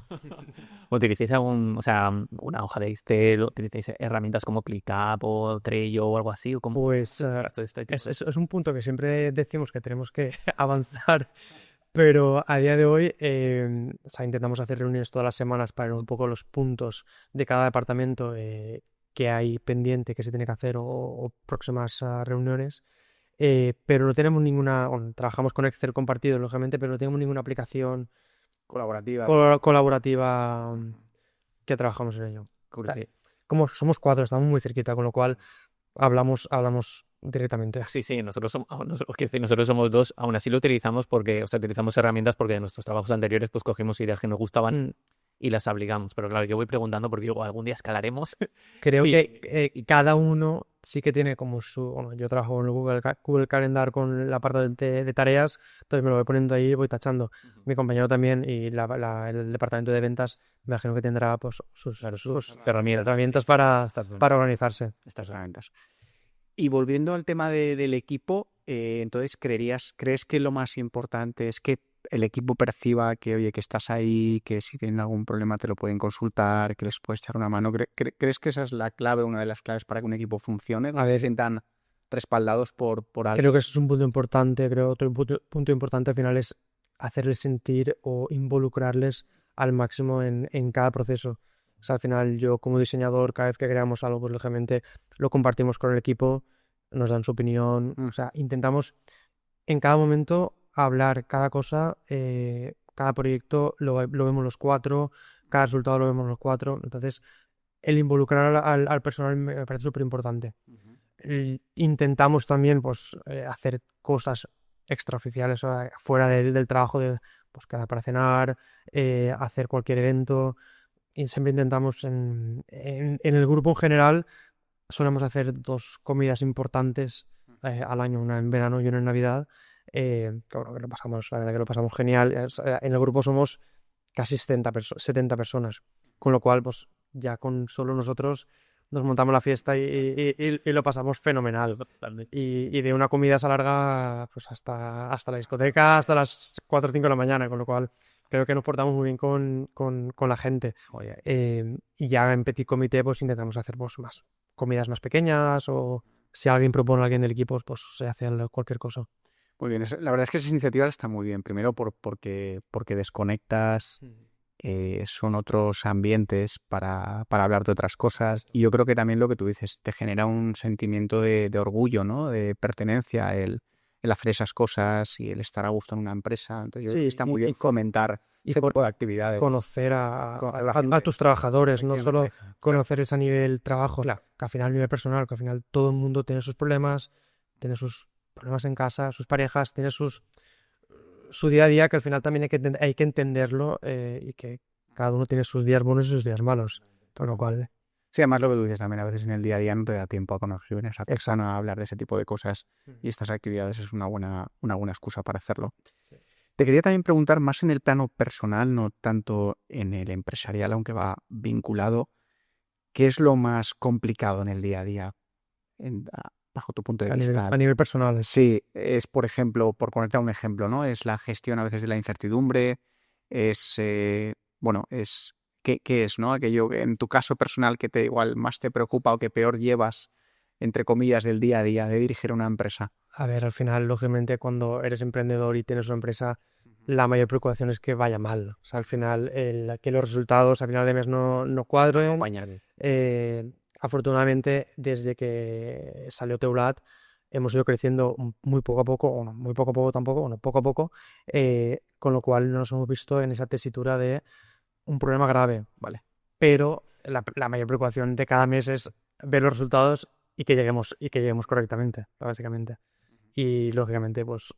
¿Utilizáis una hoja de Excel? ¿Utilizáis herramientas como ClickUp o Trello o algo así? ¿O cómo? Pues es un punto que siempre decimos que tenemos que avanzar, pero a día de hoy intentamos hacer reuniones todas las semanas para ver un poco los puntos de cada departamento que hay pendiente, que se tiene que hacer o próximas reuniones, pero no tenemos trabajamos con Excel compartido, lógicamente, pero no tenemos ninguna aplicación colaborativa que trabajamos en ello. Como somos 4, estamos muy cerquita, con lo cual hablamos directamente. Sí, nosotros somos 2, aún así lo utilizamos utilizamos herramientas porque de nuestros trabajos anteriores pues cogimos ideas que nos gustaban y las aplicamos, pero claro, yo voy preguntando porque digo, algún día escalaremos. Creo que cada uno sí que tiene como yo trabajo en Google Calendar con la parte de tareas, entonces me lo voy poniendo ahí y voy tachando. Mi compañero también y el departamento de ventas me imagino que tendrá pues sus herramientas para organizarse. Estas herramientas. Y volviendo al tema del equipo, entonces ¿crees que lo más importante es que el equipo perciba que, oye, que estás ahí, que si tienen algún problema te lo pueden consultar, que les puedes echar una mano? ¿Crees que esa es la clave, una de las claves para que un equipo funcione? ¿No se sientan respaldados por alguien? Creo que eso es un punto importante. Otro punto importante al final es hacerles sentir o involucrarles al máximo en cada proceso. O sea, al final yo como diseñador, cada vez que creamos algo, pues lógicamente lo compartimos con el equipo, nos dan su opinión. O sea, intentamos en cada momento hablar cada cosa, cada proyecto lo vemos los 4, cada resultado lo vemos los 4. Entonces, el involucrar al personal me parece súper importante. Intentamos también pues hacer cosas extraoficiales, o sea, fuera del trabajo, de pues quedar para cenar, hacer cualquier evento. Y siempre intentamos en el grupo en general solemos hacer 2 comidas importantes al año, una en verano y una en Navidad. Que lo pasamos, la verdad que lo pasamos genial. En el grupo somos casi 70 personas, con lo cual pues ya con solo nosotros nos montamos la fiesta y lo pasamos fenomenal. Y de una comida se alarga pues hasta la discoteca, hasta las 4 o 5 de la mañana, con lo cual creo que nos portamos muy bien con la gente. Y ya en petit comité pues intentamos hacer pues más comidas más pequeñas, o si alguien propone a alguien del equipo pues se hace cualquier cosa. Muy bien, la verdad es que esa iniciativa está muy bien. Primero porque desconectas, son otros ambientes para hablar de otras cosas. Y yo creo que también lo que tú dices, te genera un sentimiento de orgullo, ¿no? De pertenencia, el hacer esas cosas y el estar a gusto en una empresa. Entonces, yo creo que está muy bien fomentar ese tipo de actividades. Conocer a tus trabajadores, no solo conocerles a nivel trabajo, que al final a nivel personal, que al final todo el mundo tiene sus problemas en casa, sus parejas, tiene sus su día a día, que al final también hay que entenderlo y que cada uno tiene sus días buenos y sus días malos. Con lo cual, Sí, además lo que tú dices también, a veces en el día a día no te da tiempo a conocer a esa persona, a hablar de ese tipo de cosas y estas actividades es una buena excusa para hacerlo. Sí. Te quería también preguntar más en el plano personal, no tanto en el empresarial, aunque va vinculado, ¿qué es lo más complicado en el día a día, bajo tu punto de vista? a nivel personal. Sí, es, por ejemplo, por ponerte un ejemplo, ¿no? Es la gestión a veces de la incertidumbre, es, bueno, es, ¿qué es, no? Aquello que en tu caso personal que te igual más te preocupa o que peor llevas, entre comillas, del día a día de dirigir una empresa. A ver, al final, lógicamente, cuando eres emprendedor y tienes una empresa, la mayor preocupación es que vaya mal. O sea, al final, que los resultados a final de mes no cuadren. Afortunadamente, desde que salió Teulat, hemos ido creciendo muy poco a poco, o no, muy poco a poco tampoco, bueno, poco a poco, con lo cual no nos hemos visto en esa tesitura de un problema grave, ¿vale? Pero la mayor preocupación de cada mes es ver los resultados y que lleguemos correctamente, básicamente. Y lógicamente, pues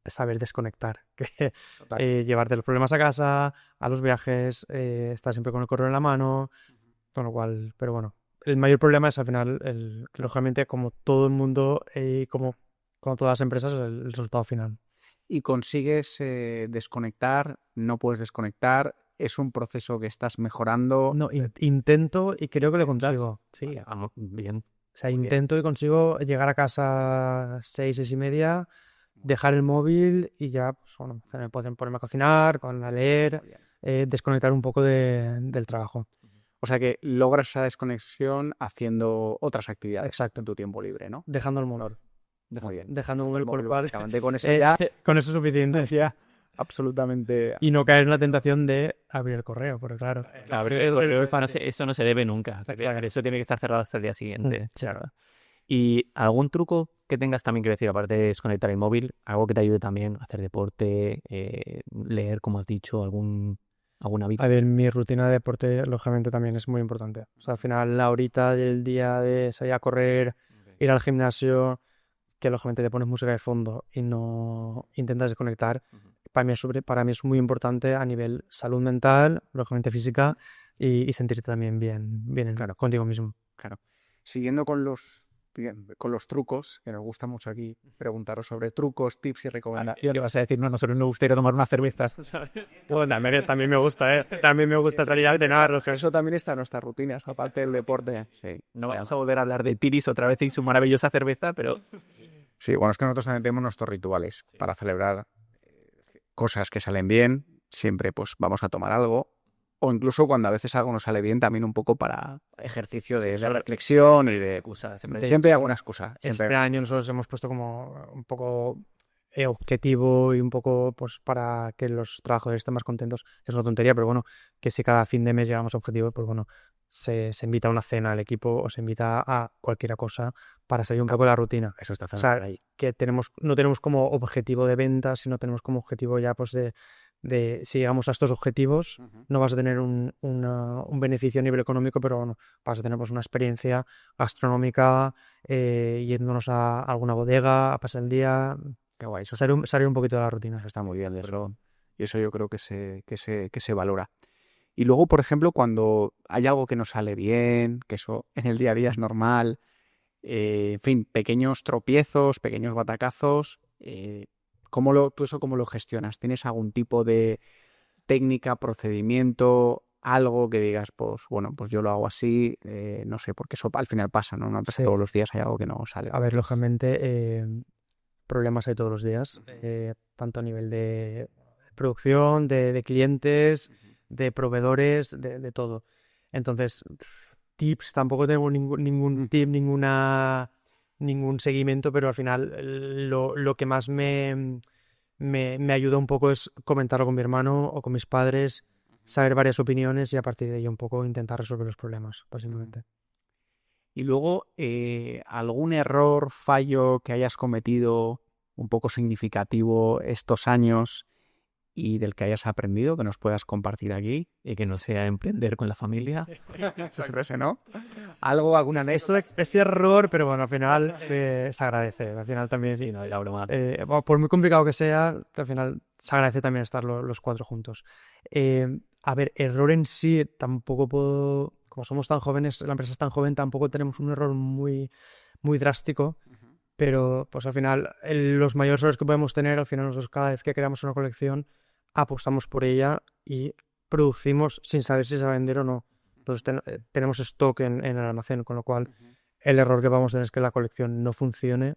saber desconectar, que llevarte los problemas a casa, a los viajes, estar siempre con el correo en la mano, con lo cual, pero bueno, el mayor problema es al final, lógicamente, como todo el mundo y como todas las empresas, el resultado final. Y consigues desconectar, no puedes desconectar, es un proceso que estás mejorando. No, intento y creo que lo consigo. Sí, bien. O sea, Muy bien. intento y consigo llegar a casa 6 y media, dejar el móvil y ya, pues bueno, me pueden ponerme a cocinar, a leer, desconectar un poco del trabajo. O sea que logras esa desconexión haciendo otras actividades. Exacto. En tu tiempo libre, ¿no? Dejando el móvil. Muy bien. Dejando el móvil por Básicamente con eso ya con eso es suficiente, decía. absolutamente. Y no caer en la tentación de abrir el correo, porque claro. Eso no se debe nunca. Exacto. Eso tiene que estar cerrado hasta el día siguiente. Sí. Claro. ¿Y algún truco que tengas también, quiero decir, aparte de desconectar el móvil, algo que te ayude también a hacer deporte, leer, como has dicho, algún hábito? A ver, mi rutina de deporte, lógicamente, también es muy importante. O sea, al final, la horita del día de salir a correr, ir al gimnasio, que lógicamente te pones música de fondo y no intentas desconectar, para mí es muy importante a nivel salud mental, lógicamente física y sentirte también bien Claro. contigo mismo. Claro. Siguiendo con los trucos, que nos gusta mucho aquí preguntaros sobre trucos, tips y recomendaciones. Le vas a decir, no, nosotros nos gustaría tomar unas cervezas. Bueno, también me gusta, También me gusta salir a entrenar. Eso también está en nuestras rutinas, aparte del deporte. Sí. No vamos a volver a hablar de tiris otra vez y su maravillosa cerveza, pero Sí, bueno, es que nosotros también tenemos nuestros rituales para celebrar cosas que salen bien. Siempre pues vamos a tomar algo. O incluso cuando a veces algo no sale bien, también un poco para ejercicio de reflexión y de excusa. siempre hay alguna excusa. Este año nosotros hemos puesto como un poco objetivo y un poco pues para que los trabajadores estén más contentos. Es una tontería, pero bueno, que si cada fin de mes llegamos a objetivos, pues bueno, se invita a una cena al equipo o se invita a cualquier cosa para salir un poco de la rutina. Eso está O sea, que no tenemos como objetivo de ventas, sino tenemos como objetivo ya pues de si llegamos a estos objetivos, no vas a tener un beneficio a nivel económico, pero bueno, vas a tener pues una experiencia gastronómica, yéndonos a alguna bodega, a pasar el día. Qué guay, eso Salir un poquito de la rutina. está muy bien, y eso yo creo que se valora. Y luego, por ejemplo, cuando hay algo que no sale bien, que eso en el día a día es normal, en fin, pequeños tropiezos, pequeños batacazos, ¿tú eso cómo lo gestionas? ¿Tienes algún tipo de técnica, procedimiento, algo que digas, pues bueno, pues yo lo hago así, no sé, porque eso al final pasa, ¿no? Sí. Todos los días hay algo que no sale. A ver, lógicamente, problemas hay todos los días, tanto a nivel de producción, de clientes, de proveedores, de todo. Entonces, tips, tampoco tengo ningún tip, ningún seguimiento, pero al final lo que más me ayuda un poco es comentarlo con mi hermano o con mis padres, saber varias opiniones y a partir de ahí un poco intentar resolver los problemas, básicamente. Y luego, algún error, fallo que hayas cometido un poco significativo estos años y del que hayas aprendido, que nos puedas compartir aquí. Y que no sea emprender con la familia. Eso siempre ese, ¿no? Algo, alguna anécdota. Ese error, pero bueno, al final se agradece. Al final también, Sí, no, ya broma. por muy complicado que sea, al final se agradece también estar los cuatro juntos. A ver, error en sí, tampoco puedo, como somos tan jóvenes, la empresa es tan joven, tampoco tenemos un error muy, muy drástico, pero pues al final los mayores errores que podemos tener, al final nosotros cada vez que creamos una colección, apostamos por ella y producimos sin saber si se va a vender o no. Entonces tenemos stock en el almacén, con lo cual el error que vamos a tener es que la colección no funcione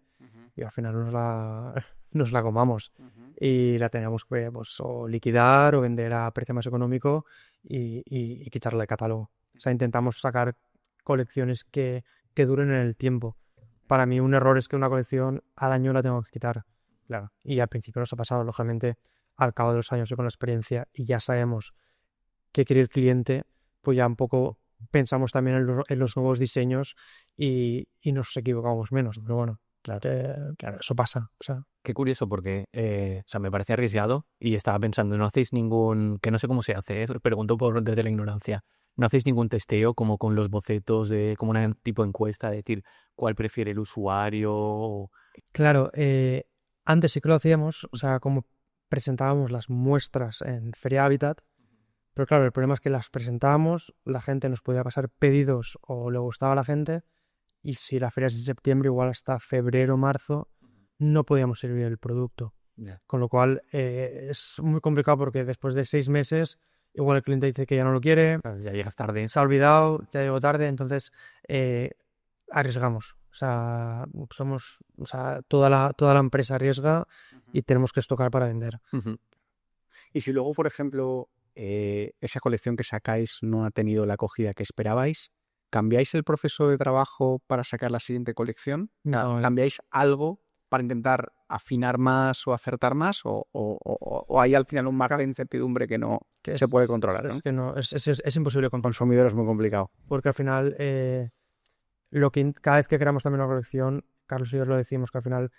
y al final nos la comamos. Y la tenemos que pues, o liquidar o vender a precio más económico y quitarla de catálogo. O sea, intentamos sacar colecciones que duren en el tiempo. Para mí un error es que una colección al año la tengo que quitar. Claro. Y al principio nos ha pasado, lógicamente, al cabo de los años y con la experiencia y ya sabemos qué quiere el cliente, pues ya un poco pensamos también en los nuevos diseños y nos equivocamos menos. Pero bueno, claro, eso pasa. O sea, Qué curioso porque o sea, me parece arriesgado y estaba pensando, no hacéis ningún, que no sé cómo se hace, pregunto desde la ignorancia, no hacéis ningún testeo como con los bocetos, como una tipo de encuesta, de decir cuál prefiere el usuario. claro, antes sí que lo hacíamos, o sea, como presentábamos las muestras en Feria Habitat, pero claro, el problema es que las presentábamos, la gente nos podía pasar pedidos o le gustaba a la gente, y si la feria es en septiembre, igual hasta febrero, marzo, no podíamos servir el producto. Yeah. Con lo cual es muy complicado porque después de 6 meses, igual el cliente dice que ya no lo quiere, Ya llegas tarde. se ha olvidado, ya llegó tarde, entonces arriesgamos. O sea, toda la empresa arriesga y tenemos que estocar para vender. Y si luego, por ejemplo, esa colección que sacáis no ha tenido la acogida que esperabais, ¿cambiáis el proceso de trabajo para sacar la siguiente colección? No, ¿Cambiáis algo para intentar afinar más o acertar más? ¿O hay al final un margen de incertidumbre que no se puede controlar? ¿No? Es que no, es imposible controlar. Consumidor es muy complicado. Porque al final, cada vez que creamos también una colección, Carlos y yo lo decimos, que al final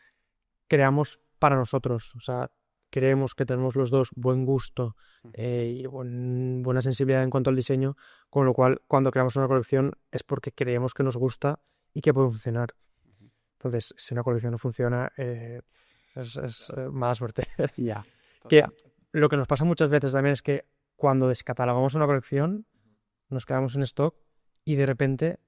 creamos para nosotros. O sea, creemos que tenemos los dos buen gusto y buena sensibilidad en cuanto al diseño, con lo cual cuando creamos una colección es porque creemos que nos gusta y que puede funcionar. Entonces, si una colección no funciona, es mala suerte. Ya. Que lo que nos pasa muchas veces también es que cuando descatalogamos una colección, nos quedamos en stock y de repente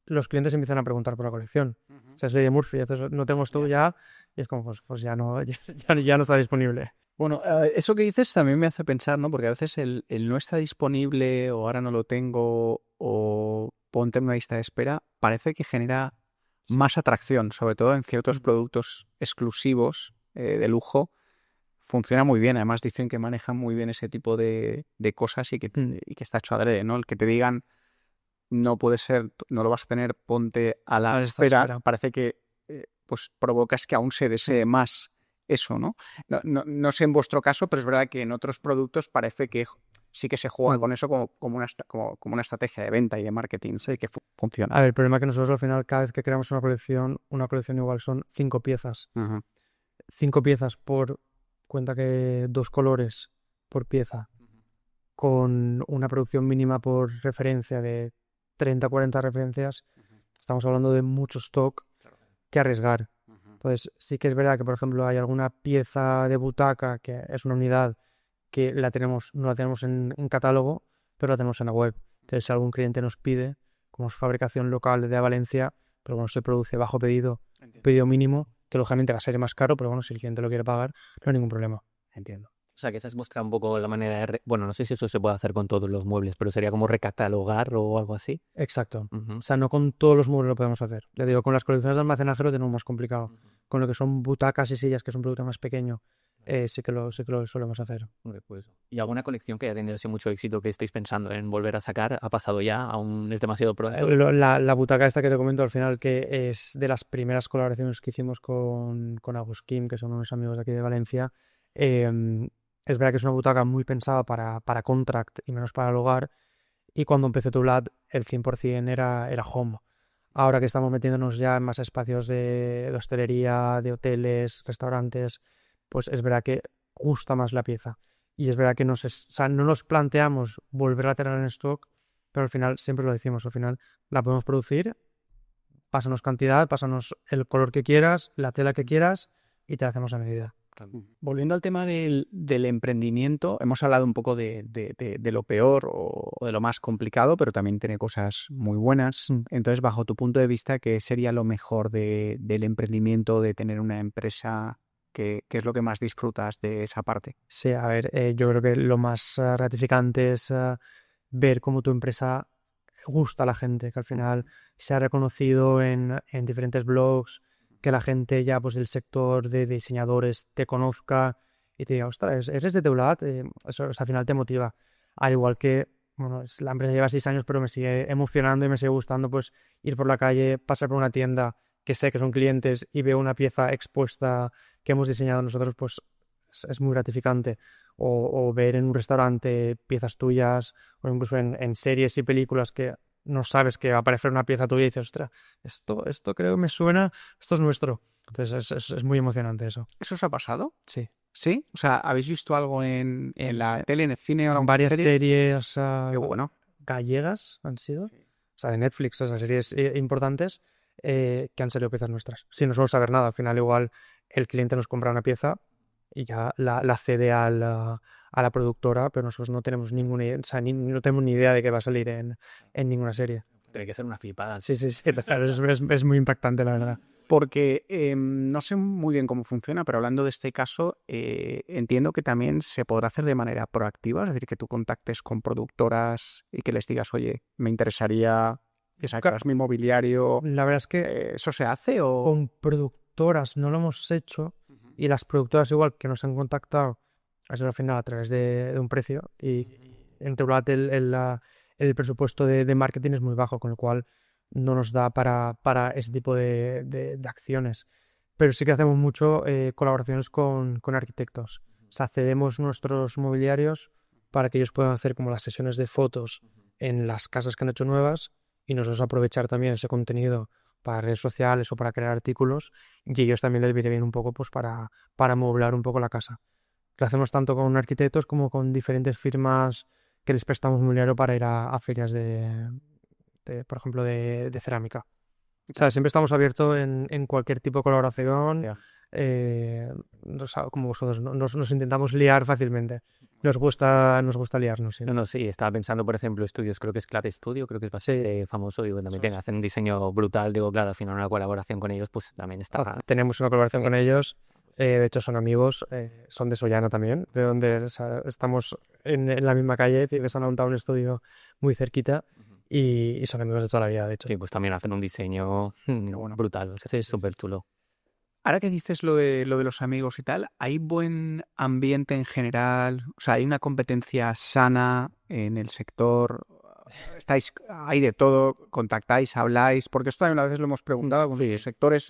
los clientes empiezan a preguntar por la colección. O sea, es ley de Murphy, entonces no tengo stock ya y es como, pues ya no está disponible. Bueno, eso que dices también me hace pensar, ¿no? Porque a veces el no está disponible o ahora no lo tengo o ponte en una lista de espera, parece que genera más atracción, sobre todo en ciertos productos exclusivos de lujo. Funciona muy bien, además dicen que manejan muy bien ese tipo de cosas y que está hecho adrede, ¿no? El que te digan no puede ser, no lo vas a tener, ponte a la espera, parece que pues provocas que aún se desee más eso, ¿no? No sé en vuestro caso, pero es verdad que en otros productos parece que sí que se juega con eso como una estrategia de venta y de marketing, sí, que funciona. A ver, el problema es que nosotros al final cada vez que creamos una colección igual son 5 piezas. 5 piezas por cuenta que 2 colores por pieza, con una producción mínima por referencia de 30 40 referencias, estamos hablando de mucho stock que arriesgar. Entonces sí que es verdad que, por ejemplo, hay alguna pieza de butaca que es una unidad que no la tenemos en catálogo, pero la tenemos en la web. Entonces si algún cliente nos pide, como es fabricación local de Valencia, pero bueno, se produce bajo pedido mínimo, que lógicamente va a ser más caro, pero bueno, si el cliente lo quiere pagar, no hay ningún problema. Entiendo. O sea, que esa es vuestra un poco la manera de... Bueno, no sé si eso se puede hacer con todos los muebles, pero sería como recatalogar o algo así. Exacto. O sea, no con todos los muebles lo podemos hacer. Le digo, con las colecciones de almacenaje lo tenemos más complicado. Con lo que son butacas y sillas, que es un producto más pequeño, sí que lo solemos hacer. Pues. ¿Y alguna colección que haya tenido así mucho éxito que estéis pensando en volver a sacar? ¿Ha pasado ya? ¿Aún es demasiado pronto? La butaca esta que te comento al final, que es de las primeras colaboraciones que hicimos con Agustín, que son unos amigos de aquí de Valencia. Es verdad que es una butaca muy pensada para contract y menos para el hogar. Y cuando empecé Tublad, el 100% era home. Ahora que estamos metiéndonos ya en más espacios de hostelería, de hoteles, restaurantes, pues es verdad que gusta más la pieza. Y es verdad que o sea, no nos planteamos volver a tener en stock, pero al final siempre lo decimos, al final la podemos producir, pásanos cantidad, pásanos el color que quieras, la tela que quieras y te la hacemos a medida. Volviendo al tema del emprendimiento, hemos hablado un poco de lo peor o de lo más complicado, pero también tiene cosas muy buenas. Entonces, bajo tu punto de vista, ¿qué sería lo mejor del emprendimiento, de tener una empresa? ¿Qué es lo que más disfrutas de esa parte? Sí, a ver, yo creo que lo más gratificante es ver cómo tu empresa gusta a la gente, que al final se ha reconocido en diferentes blogs, que la gente ya pues del sector de diseñadores te conozca y te diga, ostras, ¿eres de Teulat? Eso al final te motiva. Al igual que, bueno, la empresa lleva 6 años, pero me sigue emocionando y me sigue gustando pues ir por la calle, pasar por una tienda que sé que son clientes y veo una pieza expuesta que hemos diseñado nosotros, pues es muy gratificante. O ver en un restaurante piezas tuyas, o incluso en series y películas que no sabes que va a aparecer una pieza tuya y dices, ostras, esto creo que me suena, esto es nuestro. Entonces es muy emocionante eso. ¿Eso os ha pasado? Sí. ¿Sí? O sea, ¿habéis visto algo en la tele, en el cine o en Varias serie? series Qué bueno. gallegas han sido, o sea, de Netflix, o sea, series importantes que han salido piezas nuestras. Sin nosotros saber nada, al final igual el cliente nos compra una pieza y ya la cede a la productora, pero nosotros no tenemos ninguna idea, o sea, no tenemos ni idea de que va a salir en ninguna serie. Tiene que ser una flipada. Sí, claro, es muy impactante, la verdad. Porque no sé muy bien cómo funciona, pero hablando de este caso, entiendo que también se podrá hacer de manera proactiva, es decir, que tú contactes con productoras y que les digas, oye, me interesaría que sacaras mi mobiliario. La verdad es que ¿Eso se hace o...? con productoras no lo hemos hecho y las productoras igual que nos han contactado, ha sido al final a través de un precio y en Teulat el presupuesto de marketing es muy bajo, con lo cual no nos da para ese tipo de acciones. Pero sí que hacemos mucho colaboraciones con arquitectos. O sea, cedemos nuestros mobiliarios para que ellos puedan hacer como las sesiones de fotos en las casas que han hecho nuevas y nosotros aprovechar también ese contenido para redes sociales o para crear artículos y ellos también les viene bien un poco pues para amueblar un poco la casa. Lo hacemos tanto con arquitectos como con diferentes firmas que les prestamos mobiliario para ir a ferias por ejemplo, de cerámica. O sea, siempre estamos abiertos en cualquier tipo de colaboración. O sea, como vosotros, nos intentamos liar fácilmente. Nos gusta liarnos. Sí. No, sí, estaba pensando, por ejemplo, estudios, creo que es Clate Studio, creo que es bastante famoso, digo, también hacen un diseño brutal, digo, claro, al final una colaboración con ellos, pues también está. Tenemos una colaboración con ellos, de hecho son amigos, son de Sollana también, de donde o sea, estamos en la misma calle, que se han montado un estudio muy cerquita. Y son amigos de toda la vida, de hecho. Sí, pues también hacen un diseño brutal, o sea, sí, súper chulo. Ahora que dices lo de los amigos y tal, ¿hay buen ambiente en general? O sea, ¿hay una competencia sana en el sector? ¿Hay de todo? ¿Contactáis, habláis? Porque esto también a veces lo hemos preguntado con los sectores,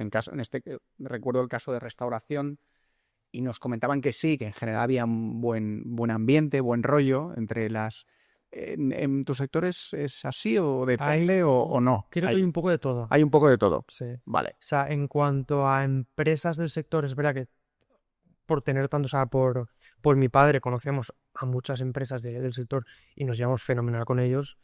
recuerdo el caso de restauración, y nos comentaban que sí, que en general había un buen ambiente, buen rollo entre las... ¿En tus sectores es así o depende o no? Creo que hay un poco de todo. Hay un poco de todo. Sí. Vale. O sea, en cuanto a empresas del sector, es verdad que por tener tanto, o sea, por mi padre conocemos a muchas empresas del sector y nos llevamos fenomenal con ellos.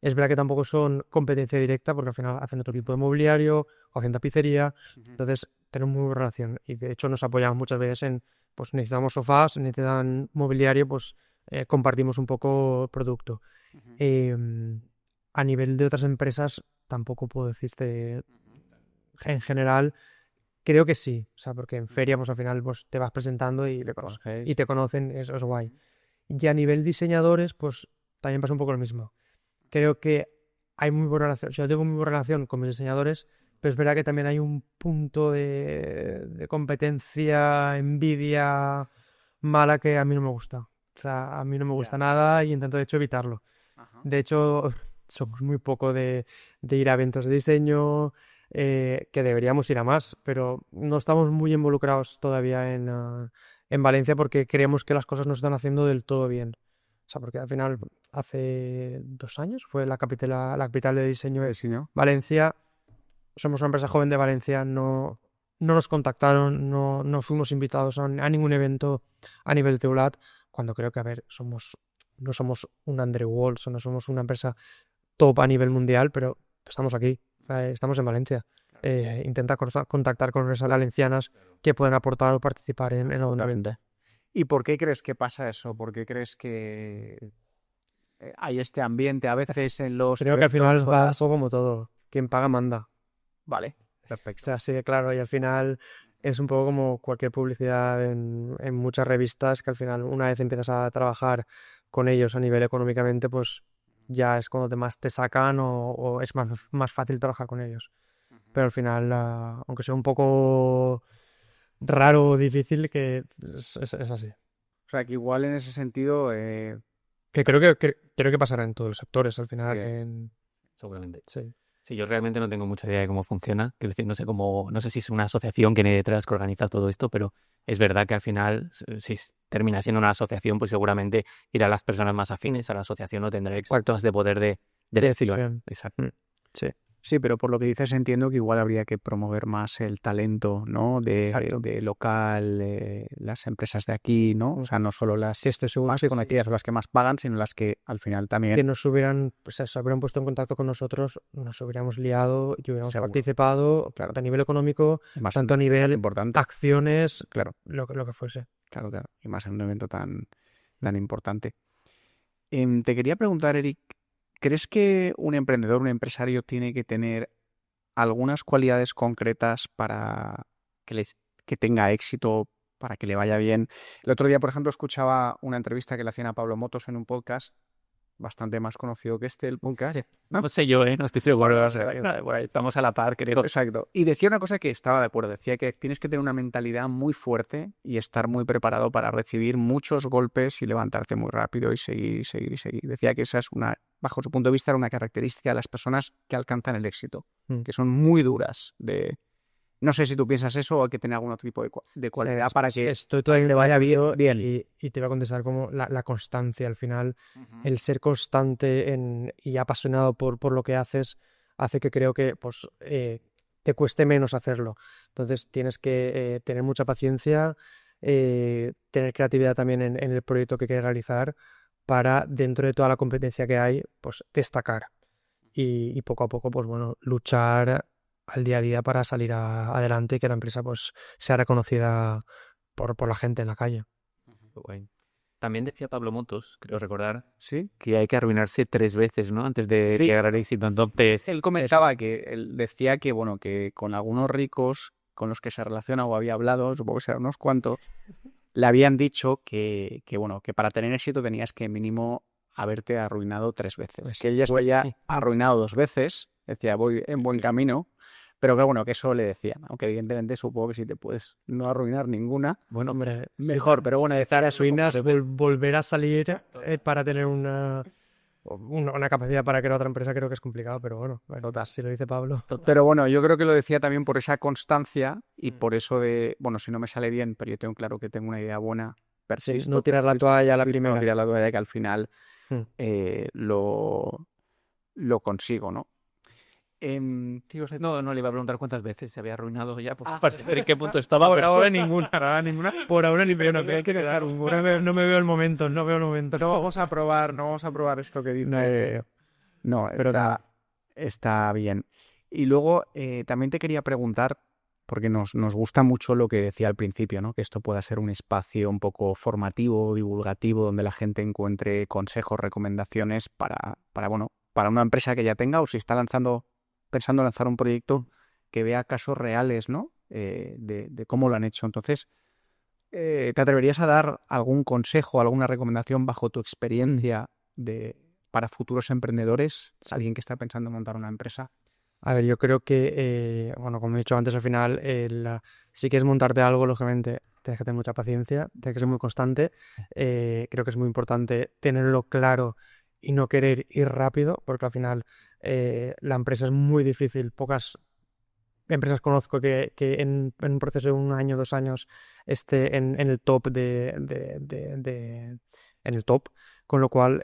Es verdad que tampoco son competencia directa porque al final hacen otro tipo de mobiliario o hacen tapicería. Entonces, tenemos muy buena relación y de hecho nos apoyamos muchas veces en, pues necesitamos sofás, necesitan mobiliario, pues compartimos un poco el producto. A nivel de otras empresas, tampoco puedo decirte en general. Creo que sí, o sea, porque en feria pues al final pues, te vas presentando y te conocen, eso es guay. Y a nivel diseñadores, pues también pasa un poco lo mismo. Creo que hay muy buena relación, o sea, yo tengo muy buena relación con mis diseñadores, pero es verdad que también hay un punto de competencia, envidia mala que a mí no me gusta. O sea, a mí no me gusta nada y intento de hecho evitarlo. De hecho, somos muy poco de ir a eventos de diseño, que deberíamos ir a más, pero no estamos muy involucrados todavía en Valencia porque creemos que las cosas no se están haciendo del todo bien. O sea, porque al final hace 2 años fue la capital de diseño de Valencia. Somos una empresa joven de Valencia, no no nos contactaron, no fuimos invitados a ningún evento a nivel de Teulat, cuando creo que, a ver, no somos un Andrew Walls o no somos una empresa top a nivel mundial, pero estamos aquí, estamos en Valencia. Intenta contactar con empresas valencianas que pueden aportar o participar en algún evento. ¿Y por qué crees que pasa eso? ¿Por qué crees que hay este ambiente a veces en los... Creo que al final va un poco como todo. Quien paga manda. Vale, O perfecto. sea, sí, claro, y al final es un poco como cualquier publicidad en muchas revistas, que al final una vez empiezas a trabajar con ellos a nivel económicamente, pues ya es cuando más te sacan o es más fácil trabajar con ellos. Pero al final, aunque sea un poco raro o difícil, que es así. O sea, que igual en ese sentido... Que creo que pasará en todos los sectores al final. Sí. Seguramente. Sí. Sí, yo realmente no tengo mucha idea de cómo funciona. Quiero decir, no sé si es una asociación que hay detrás que organiza todo esto, pero es verdad que al final, si termina siendo una asociación, pues seguramente irá a las personas más afines a la asociación, no tendrá exactos de poder de decisión. Exacto. Sí. Sí, pero por lo que dices entiendo que igual habría que promover más el talento, ¿no? De local, las empresas de aquí, ¿no? O sea, no solo las Sí, estoy seguro más que conocidas o las que más pagan, sino las que al final también... que se hubieran puesto en contacto con nosotros, nos hubiéramos liado y hubiéramos Seguro. participado, claro, a nivel económico, más tanto a nivel importante, acciones, claro, lo que fuese. claro, y más en un evento tan importante. Te quería preguntar, Eric, ¿crees que un emprendedor, un empresario tiene que tener algunas cualidades concretas para que tenga éxito, para que le vaya bien? El otro día, por ejemplo, escuchaba una entrevista que le hacían a Pablo Motos en un podcast bastante más conocido que el podcast. No sé yo, no estoy seguro. O sea, bueno, estamos a la par, creo. Exacto. Y decía una cosa que estaba de acuerdo. Decía que tienes que tener una mentalidad muy fuerte y estar muy preparado para recibir muchos golpes y levantarte muy rápido y seguir. Decía que esa es bajo su punto de vista, era una característica de las personas que alcanzan el éxito, que son muy duras de... No sé si tú piensas eso o hay que tener algún otro tipo de cualidad para que estoy todavía le vaya bien. Y te voy a contestar como la constancia al final, el ser constante y apasionado por lo que haces hace que creo que pues te cueste menos hacerlo. Entonces tienes que tener mucha paciencia, tener creatividad también en el proyecto que quieres realizar para, dentro de toda la competencia que hay, pues destacar y poco a poco, pues bueno, luchar al día a día para salir adelante y que la empresa pues sea reconocida por la gente en la calle. Guay. También decía Pablo Motos, creo recordar, ¿Sí? que hay que arruinarse 3 veces, ¿no? Antes de llegar al éxito. Entonces, Él comentaba él decía que, bueno, que con algunos ricos con los que se relaciona o había hablado, supongo que serán unos cuantos, le habían dicho que bueno, que para tener éxito tenías que mínimo haberte arruinado 3 veces. Si él ya se había arruinado 2 veces, decía, voy en buen camino, pero que bueno, que eso le decían, aunque evidentemente supongo que si te puedes no arruinar ninguna, Bueno, hombre, mejor, pero bueno, de estar a su volver a salir para tener una capacidad para crear otra empresa creo que es complicado, pero bueno, si lo dice Pablo. Pero bueno, yo creo que lo decía también por esa constancia y por eso de, bueno, si no me sale bien, pero yo tengo claro que tengo una idea buena, persisto. No tirar la toalla a la primera. No tirar la toalla que al final lo consigo, ¿no? no le iba a preguntar cuántas veces se había arruinado ya para saber en qué punto estaba. Por ahora ninguna. Por ahora ni veo, no me veo el momento, no veo el momento. No vamos a probar esto que dice. No, pero está bien. Y luego también te quería preguntar, porque nos gusta mucho lo que decía al principio, ¿no? Que esto pueda ser un espacio un poco formativo, divulgativo, donde la gente encuentre consejos, recomendaciones para una empresa que ya tenga o si está pensando lanzar un proyecto que vea casos reales, ¿no? De cómo lo han hecho. Entonces, ¿te atreverías a dar algún consejo, alguna recomendación bajo tu experiencia para futuros emprendedores? ¿Alguien que está pensando en montar una empresa? A ver, yo creo que, como he dicho antes, al final, si quieres montarte algo, lógicamente, tienes que tener mucha paciencia, tienes que ser muy constante. Creo que es muy importante tenerlo claro y no querer ir rápido, porque al final la empresa es muy difícil. Pocas empresas conozco que en un proceso de 1 año, 2 años esté en el top en el top, con lo cual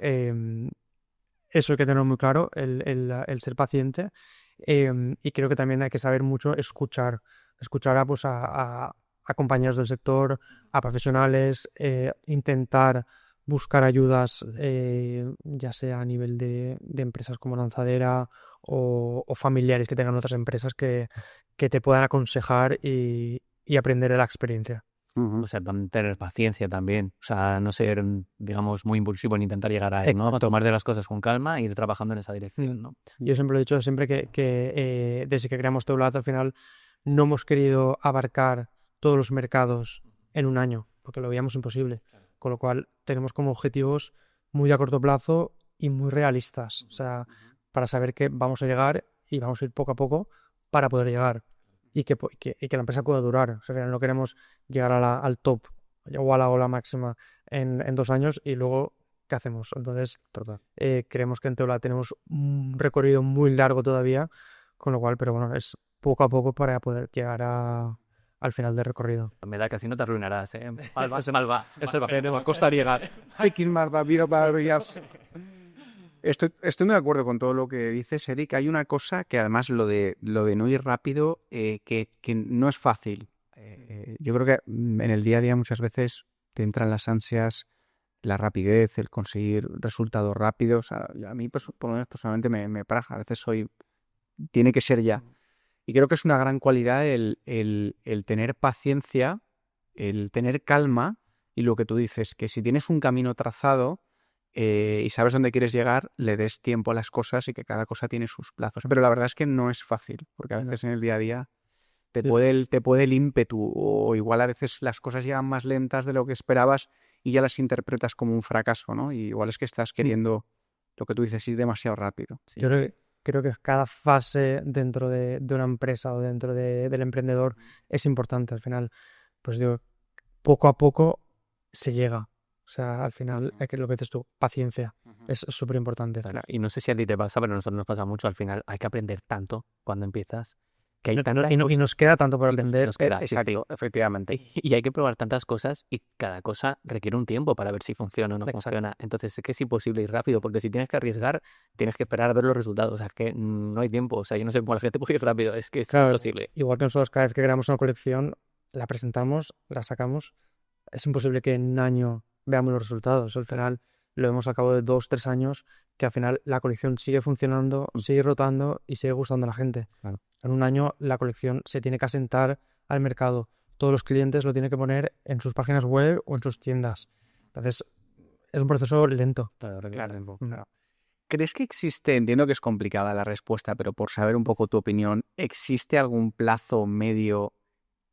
eso hay que tenerlo muy claro, el ser paciente. Y creo que también hay que saber mucho escuchar, escuchar a compañeros del sector, a profesionales, intentar buscar ayudas, ya sea a nivel de empresas como Lanzadera o familiares que tengan otras empresas que te puedan aconsejar y aprender de la experiencia. O sea, tener paciencia también. O sea, no ser, digamos, muy impulsivo en intentar llegar a él, ¿no? Tomar de las cosas con calma e ir trabajando en esa dirección, ¿no? Yo siempre lo he dicho, siempre que desde que creamos Teulat al final no hemos querido abarcar todos los mercados en un año, porque lo veíamos imposible. Con lo cual tenemos como objetivos muy a corto plazo y muy realistas. O sea, para saber que vamos a llegar y vamos a ir poco a poco para poder llegar. Y que la empresa pueda durar. O sea, no queremos llegar al top o a la ola máxima en 2 años y luego, ¿qué hacemos? Entonces, creemos que en Teulat tenemos un recorrido muy largo todavía, con lo cual, pero bueno, es poco a poco para poder llegar al final del recorrido. Me da que así no te arruinarás, ¿eh? Malvas. Eso va a costar llegar. Ay, qué maravillas. Estoy muy de acuerdo con todo lo que dices, Eric. Hay una cosa que además lo de no ir rápido, que no es fácil. Yo creo que en el día a día muchas veces te entran las ansias, la rapidez, el conseguir resultados rápidos. A mí, por lo menos personalmente, me praja. A veces tiene que ser ya. Y creo que es una gran cualidad el tener paciencia, el tener calma y lo que tú dices, que si tienes un camino trazado y sabes dónde quieres llegar, le des tiempo a las cosas y que cada cosa tiene sus plazos. Pero la verdad es que no es fácil, porque a veces en el día a día te puede el ímpetu, o igual a veces las cosas llegan más lentas de lo que esperabas y ya las interpretas como un fracaso, ¿no? Y igual es que estás queriendo, lo que tú dices, ir demasiado rápido. Sí. Yo creo que cada fase dentro de una empresa o dentro del emprendedor es importante. Al final, pues digo, poco a poco se llega. O sea, al final, es que lo que dices tú, paciencia, es súper importante. Claro, y no sé si a ti te pasa, pero a nosotros nos pasa mucho. Al final hay que aprender tanto cuando empiezas. Que hay y nos queda tanto por aprender. Nos queda, exacto, efectivamente. Y hay que probar tantas cosas y cada cosa requiere un tiempo para ver si funciona o no funciona. Entonces es que es imposible ir rápido, porque si tienes que arriesgar, tienes que esperar a ver los resultados. O sea, es que no hay tiempo. O sea, yo no sé cómo la gente puede ir rápido. Es que es imposible. Igual que nosotros cada vez que creamos una colección, la presentamos, la sacamos. Es imposible que en un año veamos los resultados. Al final lo vemos al cabo de 2-3 años, que al final la colección sigue funcionando, sigue rotando y sigue gustando a la gente. Claro. En un año la colección se tiene que asentar al mercado. Todos los clientes lo tienen que poner en sus páginas web o en sus tiendas. Entonces, es un proceso lento. Claro. ¿Crees que existe, entiendo que es complicada la respuesta, pero por saber un poco tu opinión, ¿existe algún plazo medio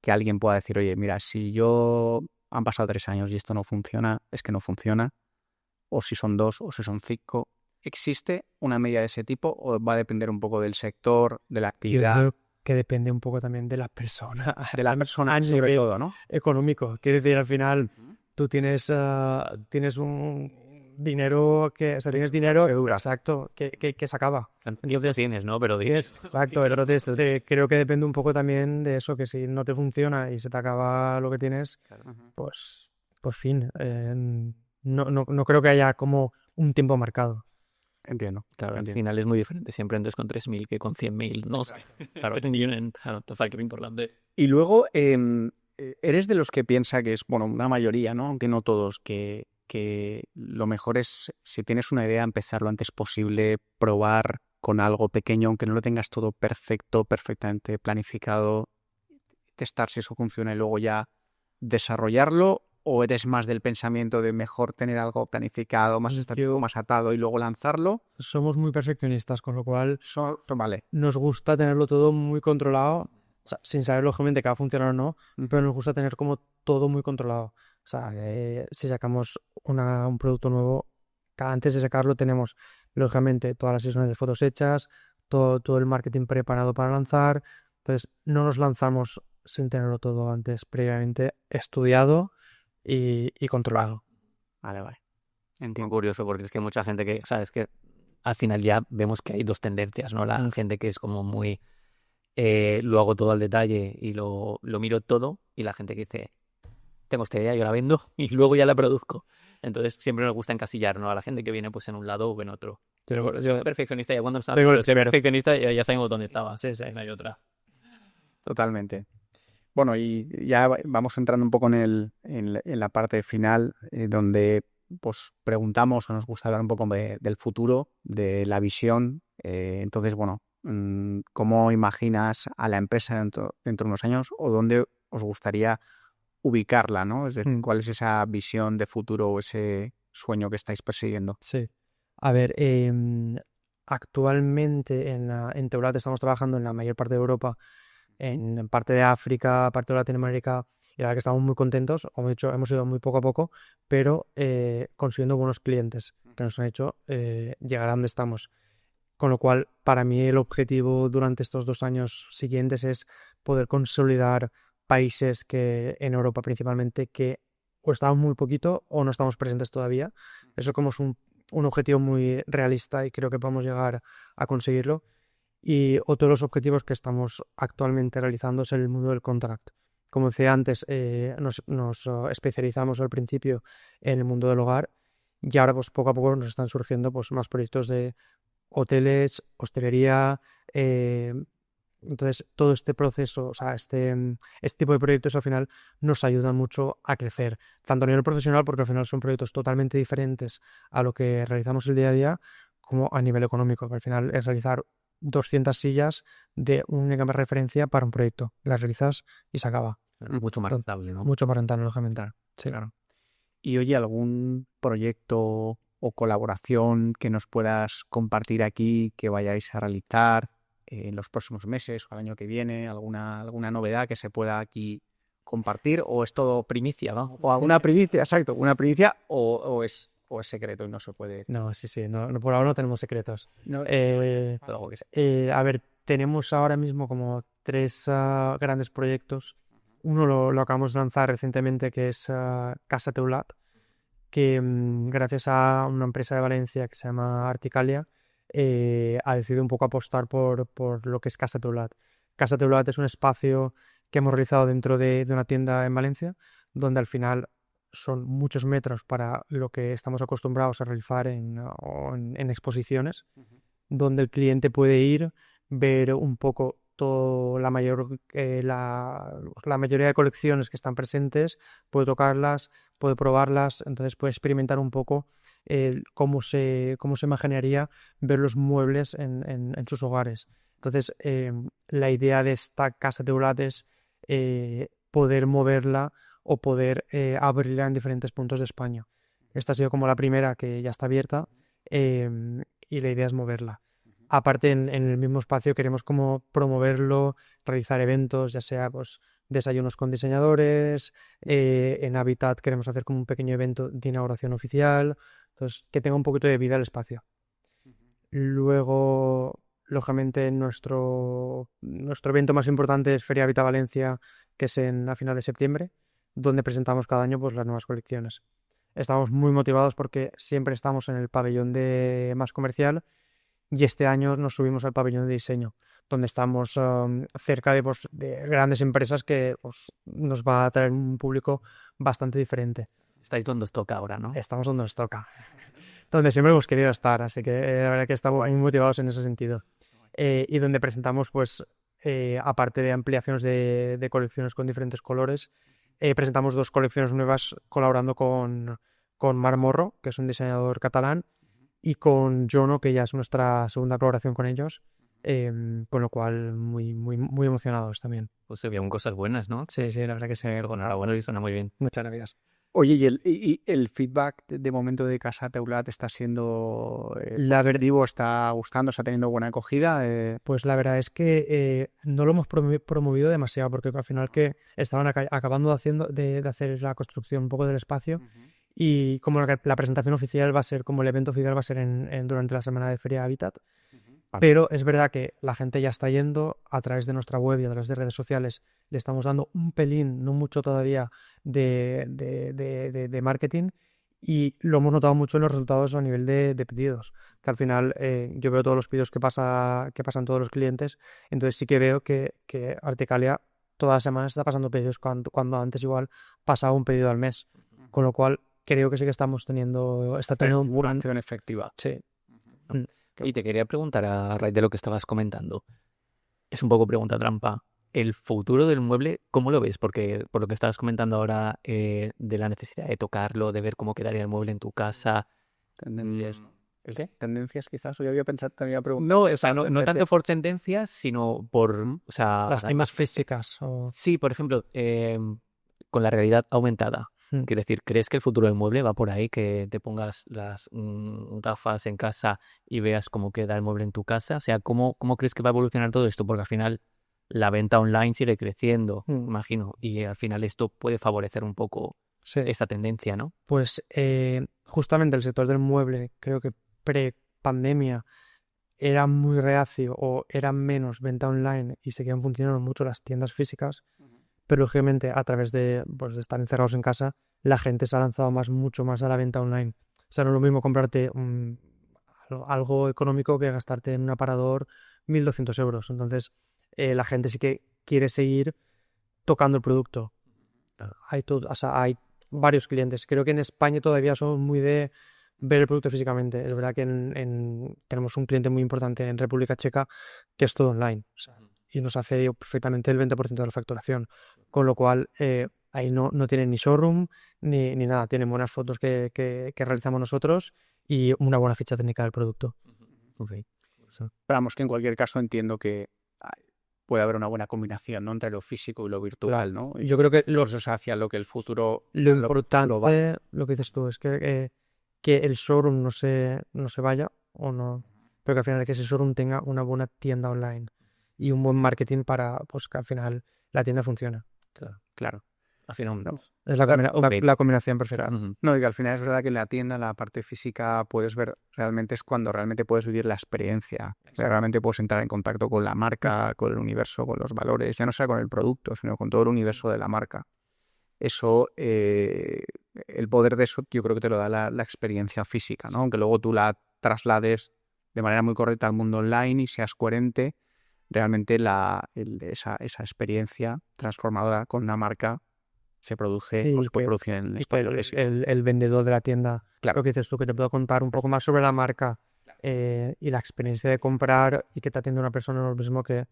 que alguien pueda decir, oye, mira, si han pasado 3 años y esto no funciona, es que no funciona? O si son 2 o si son 5. ¿Existe una media de ese tipo o va a depender un poco del sector, de la actividad? Yo creo que depende un poco también de la persona. De la persona sobre todo, ¿no? Económico. Quiere decir, al final, tú tienes un dinero tienes dinero que dura. Exacto, que se acaba. Entonces tienes, ¿no? Pero 10. Exacto, entonces creo que depende un poco también de eso, que si no te funciona y se te acaba lo que tienes, pues fin. No creo que haya como un tiempo marcado. Entiendo. Claro, al final es muy diferente si emprendes con 3.000 que con 100.000. No sé. Claro, total, que es importante. Y luego, eres de los que piensa que es, bueno, una mayoría, ¿no? Aunque no todos, que lo mejor es, si tienes una idea, empezar lo antes posible, probar con algo pequeño, aunque no lo tengas todo perfectamente planificado, testar si eso funciona y luego ya desarrollarlo. ¿O eres más del pensamiento de mejor tener algo planificado, más estático, más atado y luego lanzarlo? Somos muy perfeccionistas, con lo cual vale. Nos gusta tenerlo todo muy controlado, o sea, sin saber lógicamente que va a funcionar o no, pero nos gusta tener como todo muy controlado. O sea, si sacamos un producto nuevo, antes de sacarlo tenemos lógicamente todas las sesiones de fotos hechas, todo el marketing preparado para lanzar. Entonces no nos lanzamos sin tenerlo todo antes previamente estudiado y controlado. Vale. Entiendo. Curioso, porque es que mucha gente que, sabes que al final ya vemos que hay dos tendencias, ¿no? La gente que es como muy lo hago todo al detalle y lo miro todo, y la gente que dice, tengo esta idea, yo la vendo y luego ya la produzco. Entonces siempre nos gusta encasillar, ¿no? A la gente que viene pues en un lado o en otro. Pero yo perfeccionista, ya cuando estaba perfeccionista ya sabemos dónde estaba. Sí, no hay otra. Totalmente. Bueno, y ya vamos entrando un poco en la parte final, donde pues preguntamos o nos gusta hablar un poco del futuro, de la visión. Entonces, bueno, ¿cómo imaginas a la empresa dentro de unos años o dónde os gustaría ubicarla, ¿no? Es decir, ¿cuál es esa visión de futuro o ese sueño que estáis persiguiendo? Sí. A ver, actualmente en Teulat estamos trabajando en la mayor parte de Europa, en parte de África, parte de Latinoamérica, y la verdad que estamos muy contentos. Como he dicho, hemos ido muy poco a poco, pero consiguiendo buenos clientes que nos han hecho llegar a donde estamos. Con lo cual, para mí el objetivo durante estos 2 años siguientes es poder consolidar países que en Europa principalmente que o estamos muy poquito o no estamos presentes todavía. Eso como es un objetivo muy realista y creo que podemos llegar a conseguirlo. Y otro de los objetivos que estamos actualmente realizando es el mundo del contract. Como decía antes, nos especializamos al principio en el mundo del hogar y ahora pues poco a poco nos están surgiendo pues más proyectos de hoteles, hostelería. Entonces, todo este proceso, o sea, este tipo de proyectos al final nos ayudan mucho a crecer, tanto a nivel profesional, porque al final son proyectos totalmente diferentes a lo que realizamos el día a día, como a nivel económico, que al final es realizar 200 sillas de única referencia para un proyecto. Las realizas y se acaba. Mucho más rentable, ¿no? Mucho más rentable, lógicamente. Sí, claro. Y oye, ¿algún proyecto o colaboración que nos puedas compartir aquí que vayáis a realizar en los próximos meses o el año que viene? ¿Alguna novedad que se pueda aquí compartir? ¿O es todo primicia, ¿no? O alguna primicia, exacto, una primicia o es secreto y no se puede. No, sí, no, por ahora no tenemos secretos. No, A ver, tenemos ahora mismo como 3 grandes proyectos. Uno lo acabamos de lanzar recientemente, que es Casa Teulat, que gracias a una empresa de Valencia que se llama Articalia, ha decidido un poco apostar por lo que es Casa Teulat. Casa Teulat es un espacio que hemos realizado dentro de una tienda en Valencia, donde al final son muchos metros para lo que estamos acostumbrados a realizar en exposiciones, donde el cliente puede ir, ver un poco la mayoría de colecciones que están presentes, puede tocarlas, puede probarlas, entonces puede experimentar un poco cómo se imaginaría ver los muebles en sus hogares. Entonces, la idea de esta casa de Teulat es poder moverla o poder abrirla en diferentes puntos de España. Esta ha sido como la primera que ya está abierta y la idea es moverla. Aparte, en el mismo espacio queremos como promoverlo, realizar eventos, ya sea pues desayunos con diseñadores, en Habitat queremos hacer como un pequeño evento de inauguración oficial, entonces que tenga un poquito de vida el espacio. Luego, lógicamente, nuestro evento más importante es Feria Habitat Valencia, que es a final de septiembre, donde presentamos cada año pues las nuevas colecciones. Estamos muy motivados porque siempre estamos en el pabellón de más comercial y este año nos subimos al pabellón de diseño, donde estamos cerca de grandes empresas que pues, nos va a traer un público bastante diferente. Estáis donde os toca ahora, ¿no? Estamos donde nos toca, donde siempre hemos querido estar, así que la verdad que estamos muy motivados en ese sentido. Y donde presentamos, pues, aparte de ampliaciones de colecciones con diferentes colores, presentamos 2 colecciones nuevas colaborando con Marc Morro, que es un diseñador catalán, y con Jono, que ya es nuestra segunda colaboración con ellos, con lo cual muy, muy, muy emocionados también. Pues se veían cosas buenas, ¿no? Sí, la verdad que sí. Enhorabuena y suena muy bien. Muchas gracias. Oye, ¿y el feedback de momento de Casa Teulat está siendo positivo? ¿Está gustando? ¿Está teniendo buena acogida? Pues la verdad es que no lo hemos promovido demasiado, porque al final que estaban acabando de hacer la construcción un poco del espacio, y como la presentación oficial va a ser, como el evento oficial va a ser durante la semana de Feria Habitat. Pero es verdad que la gente ya está yendo a través de nuestra web y a través de redes sociales. Le estamos dando un pelín, no mucho todavía, de marketing, y lo hemos notado mucho en los resultados a nivel de pedidos. Que al final yo veo todos los pedidos que pasan todos los clientes, entonces sí que veo que Articalia todas las semanas está pasando pedidos cuando antes igual pasaba un pedido al mes. Con lo cual creo que sí que está teniendo una acción efectiva. Sí. Y te quería preguntar a raíz de lo que estabas comentando. Es un poco pregunta trampa. el futuro del mueble, ¿cómo lo ves? Porque por lo que estabas comentando ahora, de la necesidad de tocarlo, de ver cómo quedaría el mueble en tu casa. Tendencias. mm, ¿El qué? Tendencias quizás. Yo había pensado, también había preguntado. No, o sea, no tanto por tendencias, sino por, Ujú. o sea, Las temas físicas o... sí, por ejemplo, con la realidad aumentada. Mm. Quiero decir, ¿crees que el futuro del mueble va por ahí? Que te pongas las gafas en casa y veas cómo queda el mueble en tu casa. O sea, ¿cómo crees que va a evolucionar todo esto? Porque al final la venta online sigue creciendo, Mm. imagino, y al final esto puede favorecer un poco Sí. esa tendencia, ¿no? Pues justamente el sector del mueble, creo que pre-pandemia era muy reacio o era menos venta online y seguían funcionando mucho las tiendas físicas, pero lógicamente a través de estar encerrados en casa, la gente se ha lanzado mucho más a la venta online. O sea, no es lo mismo comprarte algo económico que gastarte en un aparador 1.200 euros. Entonces, la gente sí que quiere seguir tocando el producto. O sea, hay varios clientes. Creo que en España todavía somos muy de ver el producto físicamente. Es verdad que tenemos un cliente muy importante en República Checa que es todo online. O sea, y nos hace perfectamente el 20% de la facturación. Con lo cual, ahí no tienen ni showroom ni nada. Tienen buenas fotos que realizamos nosotros y una buena ficha técnica del producto. Ok. Pero vamos, que en cualquier caso entiendo que puede haber una buena combinación, ¿no? Entre lo físico y lo virtual, ¿no? Y Yo creo que eso es hacia lo que el futuro lo importante, global. lo que dices tú, es que el showroom no se vaya o no, pero que al final que ese showroom tenga una buena tienda online y un buen marketing para pues que al final la tienda funcione. Claro. Al final, No. Es la combinación perfecta. Ujú. No, y que al final es verdad que en la tienda, la parte física, puedes ver realmente es cuando realmente puedes vivir la experiencia. O sea, realmente puedes entrar en contacto con la marca, con el universo, con los valores, ya no sea con el producto, sino con todo el universo de la marca. Eso, el poder de eso, yo creo que te lo da la experiencia física, ¿no? Aunque luego tú la traslades de manera muy correcta al mundo online y seas coherente, realmente esa experiencia transformadora con una marca se produce Sí, o se puede producir en y espacio que físico. el vendedor de la tienda, Claro. lo que dices tú, que te puedo contar un poco más sobre la marca y la experiencia de comprar y que te atiende una persona no es lo mismo que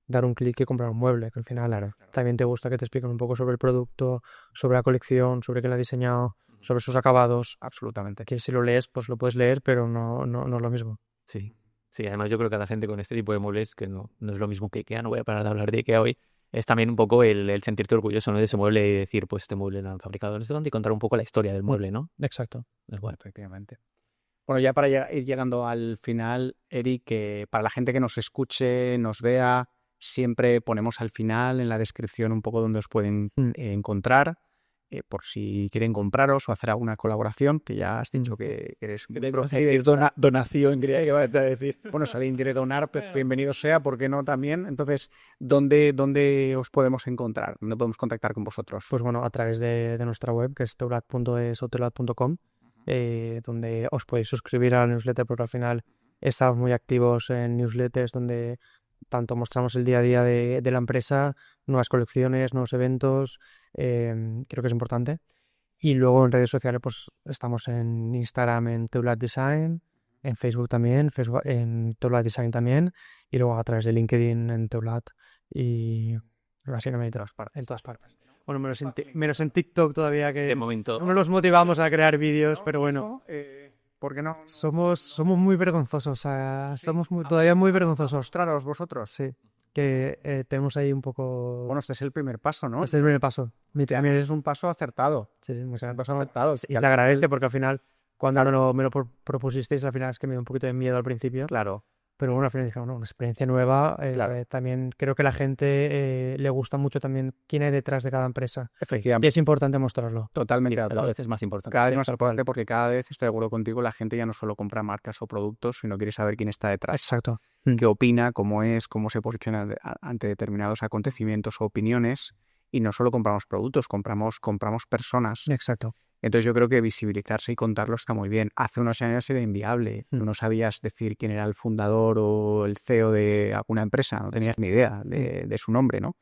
dar un clic y comprar un mueble, que al final también te gusta que te expliquen un poco sobre el producto, sobre la colección, sobre quién la ha diseñado, sobre sus acabados, Absolutamente. que si lo lees, pues lo puedes leer, pero no es lo mismo. Sí. Sí, además yo creo que a la gente con este tipo de muebles, que no es lo mismo que IKEA, no voy a parar de hablar de IKEA hoy, es también un poco el sentirte orgulloso, ¿no? De ese mueble y decir, pues este mueble lo han fabricado en este y contar un poco la historia del mueble, ¿no? Exacto. Es guay. Efectivamente. Bueno, ya para ir llegando al final, Eric, que para la gente que nos escuche, nos vea, siempre ponemos al final en la descripción un poco donde os pueden encontrar, por si quieren compraros o hacer alguna colaboración, que ya has dicho que eres donación, quería que ibas a decir. Bueno, si alguien quiere donar, pues bienvenido sea, ¿por qué no también? Entonces, ¿dónde os podemos encontrar? ¿Dónde podemos contactar con vosotros? Pues bueno, a través de nuestra web, que es teulat.es o teulat.com, donde os podéis suscribir a la newsletter, porque al final estamos muy activos en newsletters donde tanto mostramos el día a día de la empresa, nuevas colecciones, nuevos eventos, creo que es importante. Y luego en redes sociales pues estamos en Instagram en Teulat Design, en Facebook también, en Teulat Design también, y luego a través de LinkedIn en Teulat y básicamente en todas partes. Bueno, menos en TikTok todavía, que De momento. no nos motivamos a crear vídeos, pero bueno, ¿Por qué no? somos muy vergonzosos, o sea, somos todavía muy vergonzosos. Mostraros vosotros. Sí, que tenemos ahí un poco... Bueno, este es el primer paso, ¿no? Este es el primer paso. También es un paso acertado. Sí, muy Un paso acertado. y se agradece porque al final, cuando me lo propusisteis, al final es que me dio un poquito de miedo al principio. Claro. Pero bueno, al final dije, una experiencia nueva. Claro. También creo que a la gente le gusta mucho también quién hay detrás de cada empresa. Y Efectivamente. es importante mostrarlo. Totalmente. Cada vez es más importante. Cada vez más importante porque cada vez, estoy de acuerdo contigo, la gente ya no solo compra marcas o productos, sino quiere saber quién está detrás. Exacto. Qué opina, cómo es, cómo se posiciona ante determinados acontecimientos o opiniones. Y no solo compramos productos, compramos personas. Exacto. Entonces yo creo que visibilizarse y contarlo está muy bien. Hace unos años era inviable. Tú no sabías decir quién era el fundador o el CEO de alguna empresa. No tenías ni idea de su nombre, ¿no?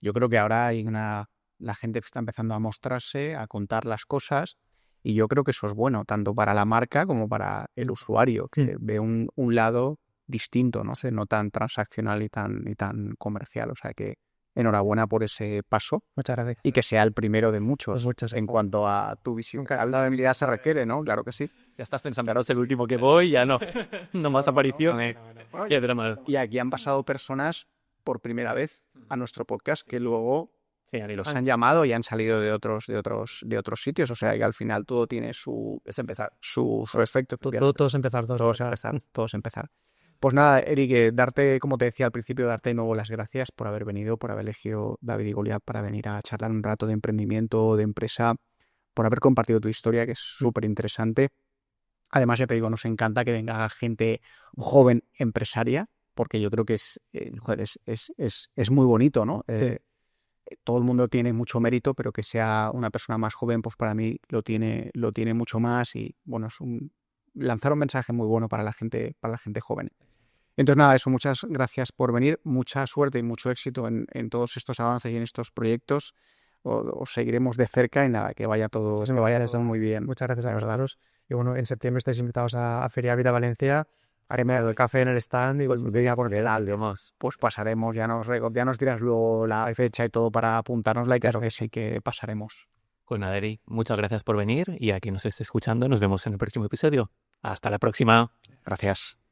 Yo creo que ahora la gente está empezando a mostrarse, a contar las cosas. Y yo creo que eso es bueno, tanto para la marca como para el usuario, que ve un lado distinto, ¿no? No tan transaccional y tan comercial. O sea que enhorabuena por ese paso Muchas gracias. y que sea el primero de muchos Pues muchas en cuanto a tu visión. La habilidad se requiere, ¿no? Claro que sí. Ya estás pensando, ahora es el último que voy, ya no. No más apariciones. Qué drama. Y aquí han pasado personas por primera vez a nuestro podcast que luego Sí, Ani, los han llamado y han salido de otros sitios. O sea que al final todo tiene su efecto. Todos empezar, Todos empezar. Pues nada, Eric, darte, como te decía al principio, darte de nuevo las gracias por haber venido, por haber elegido David y Goliat para venir a charlar un rato de emprendimiento, de empresa, por haber compartido tu historia, que es súper interesante. Además, ya te digo, nos encanta que venga gente joven empresaria, porque yo creo que es muy bonito, ¿no? Todo el mundo tiene mucho mérito, pero que sea una persona más joven, pues para mí lo tiene mucho más y bueno, lanzar un mensaje muy bueno para la gente joven. Entonces nada, eso, muchas gracias por venir, mucha suerte y mucho éxito en todos estos avances y en estos proyectos. Os seguiremos de cerca y nada, que vaya todo muy bien. Muchas gracias a vosotros. Y bueno, en septiembre estáis invitados a Feria Vida Valencia. Haremos el café en el stand y Pues pasaremos, ya nos dirás luego la fecha y todo para apuntárnosla y claro que sí que pasaremos. Pues nada, Eri, muchas gracias por venir y a quien nos esté escuchando nos vemos en el próximo episodio. Hasta la próxima. Gracias.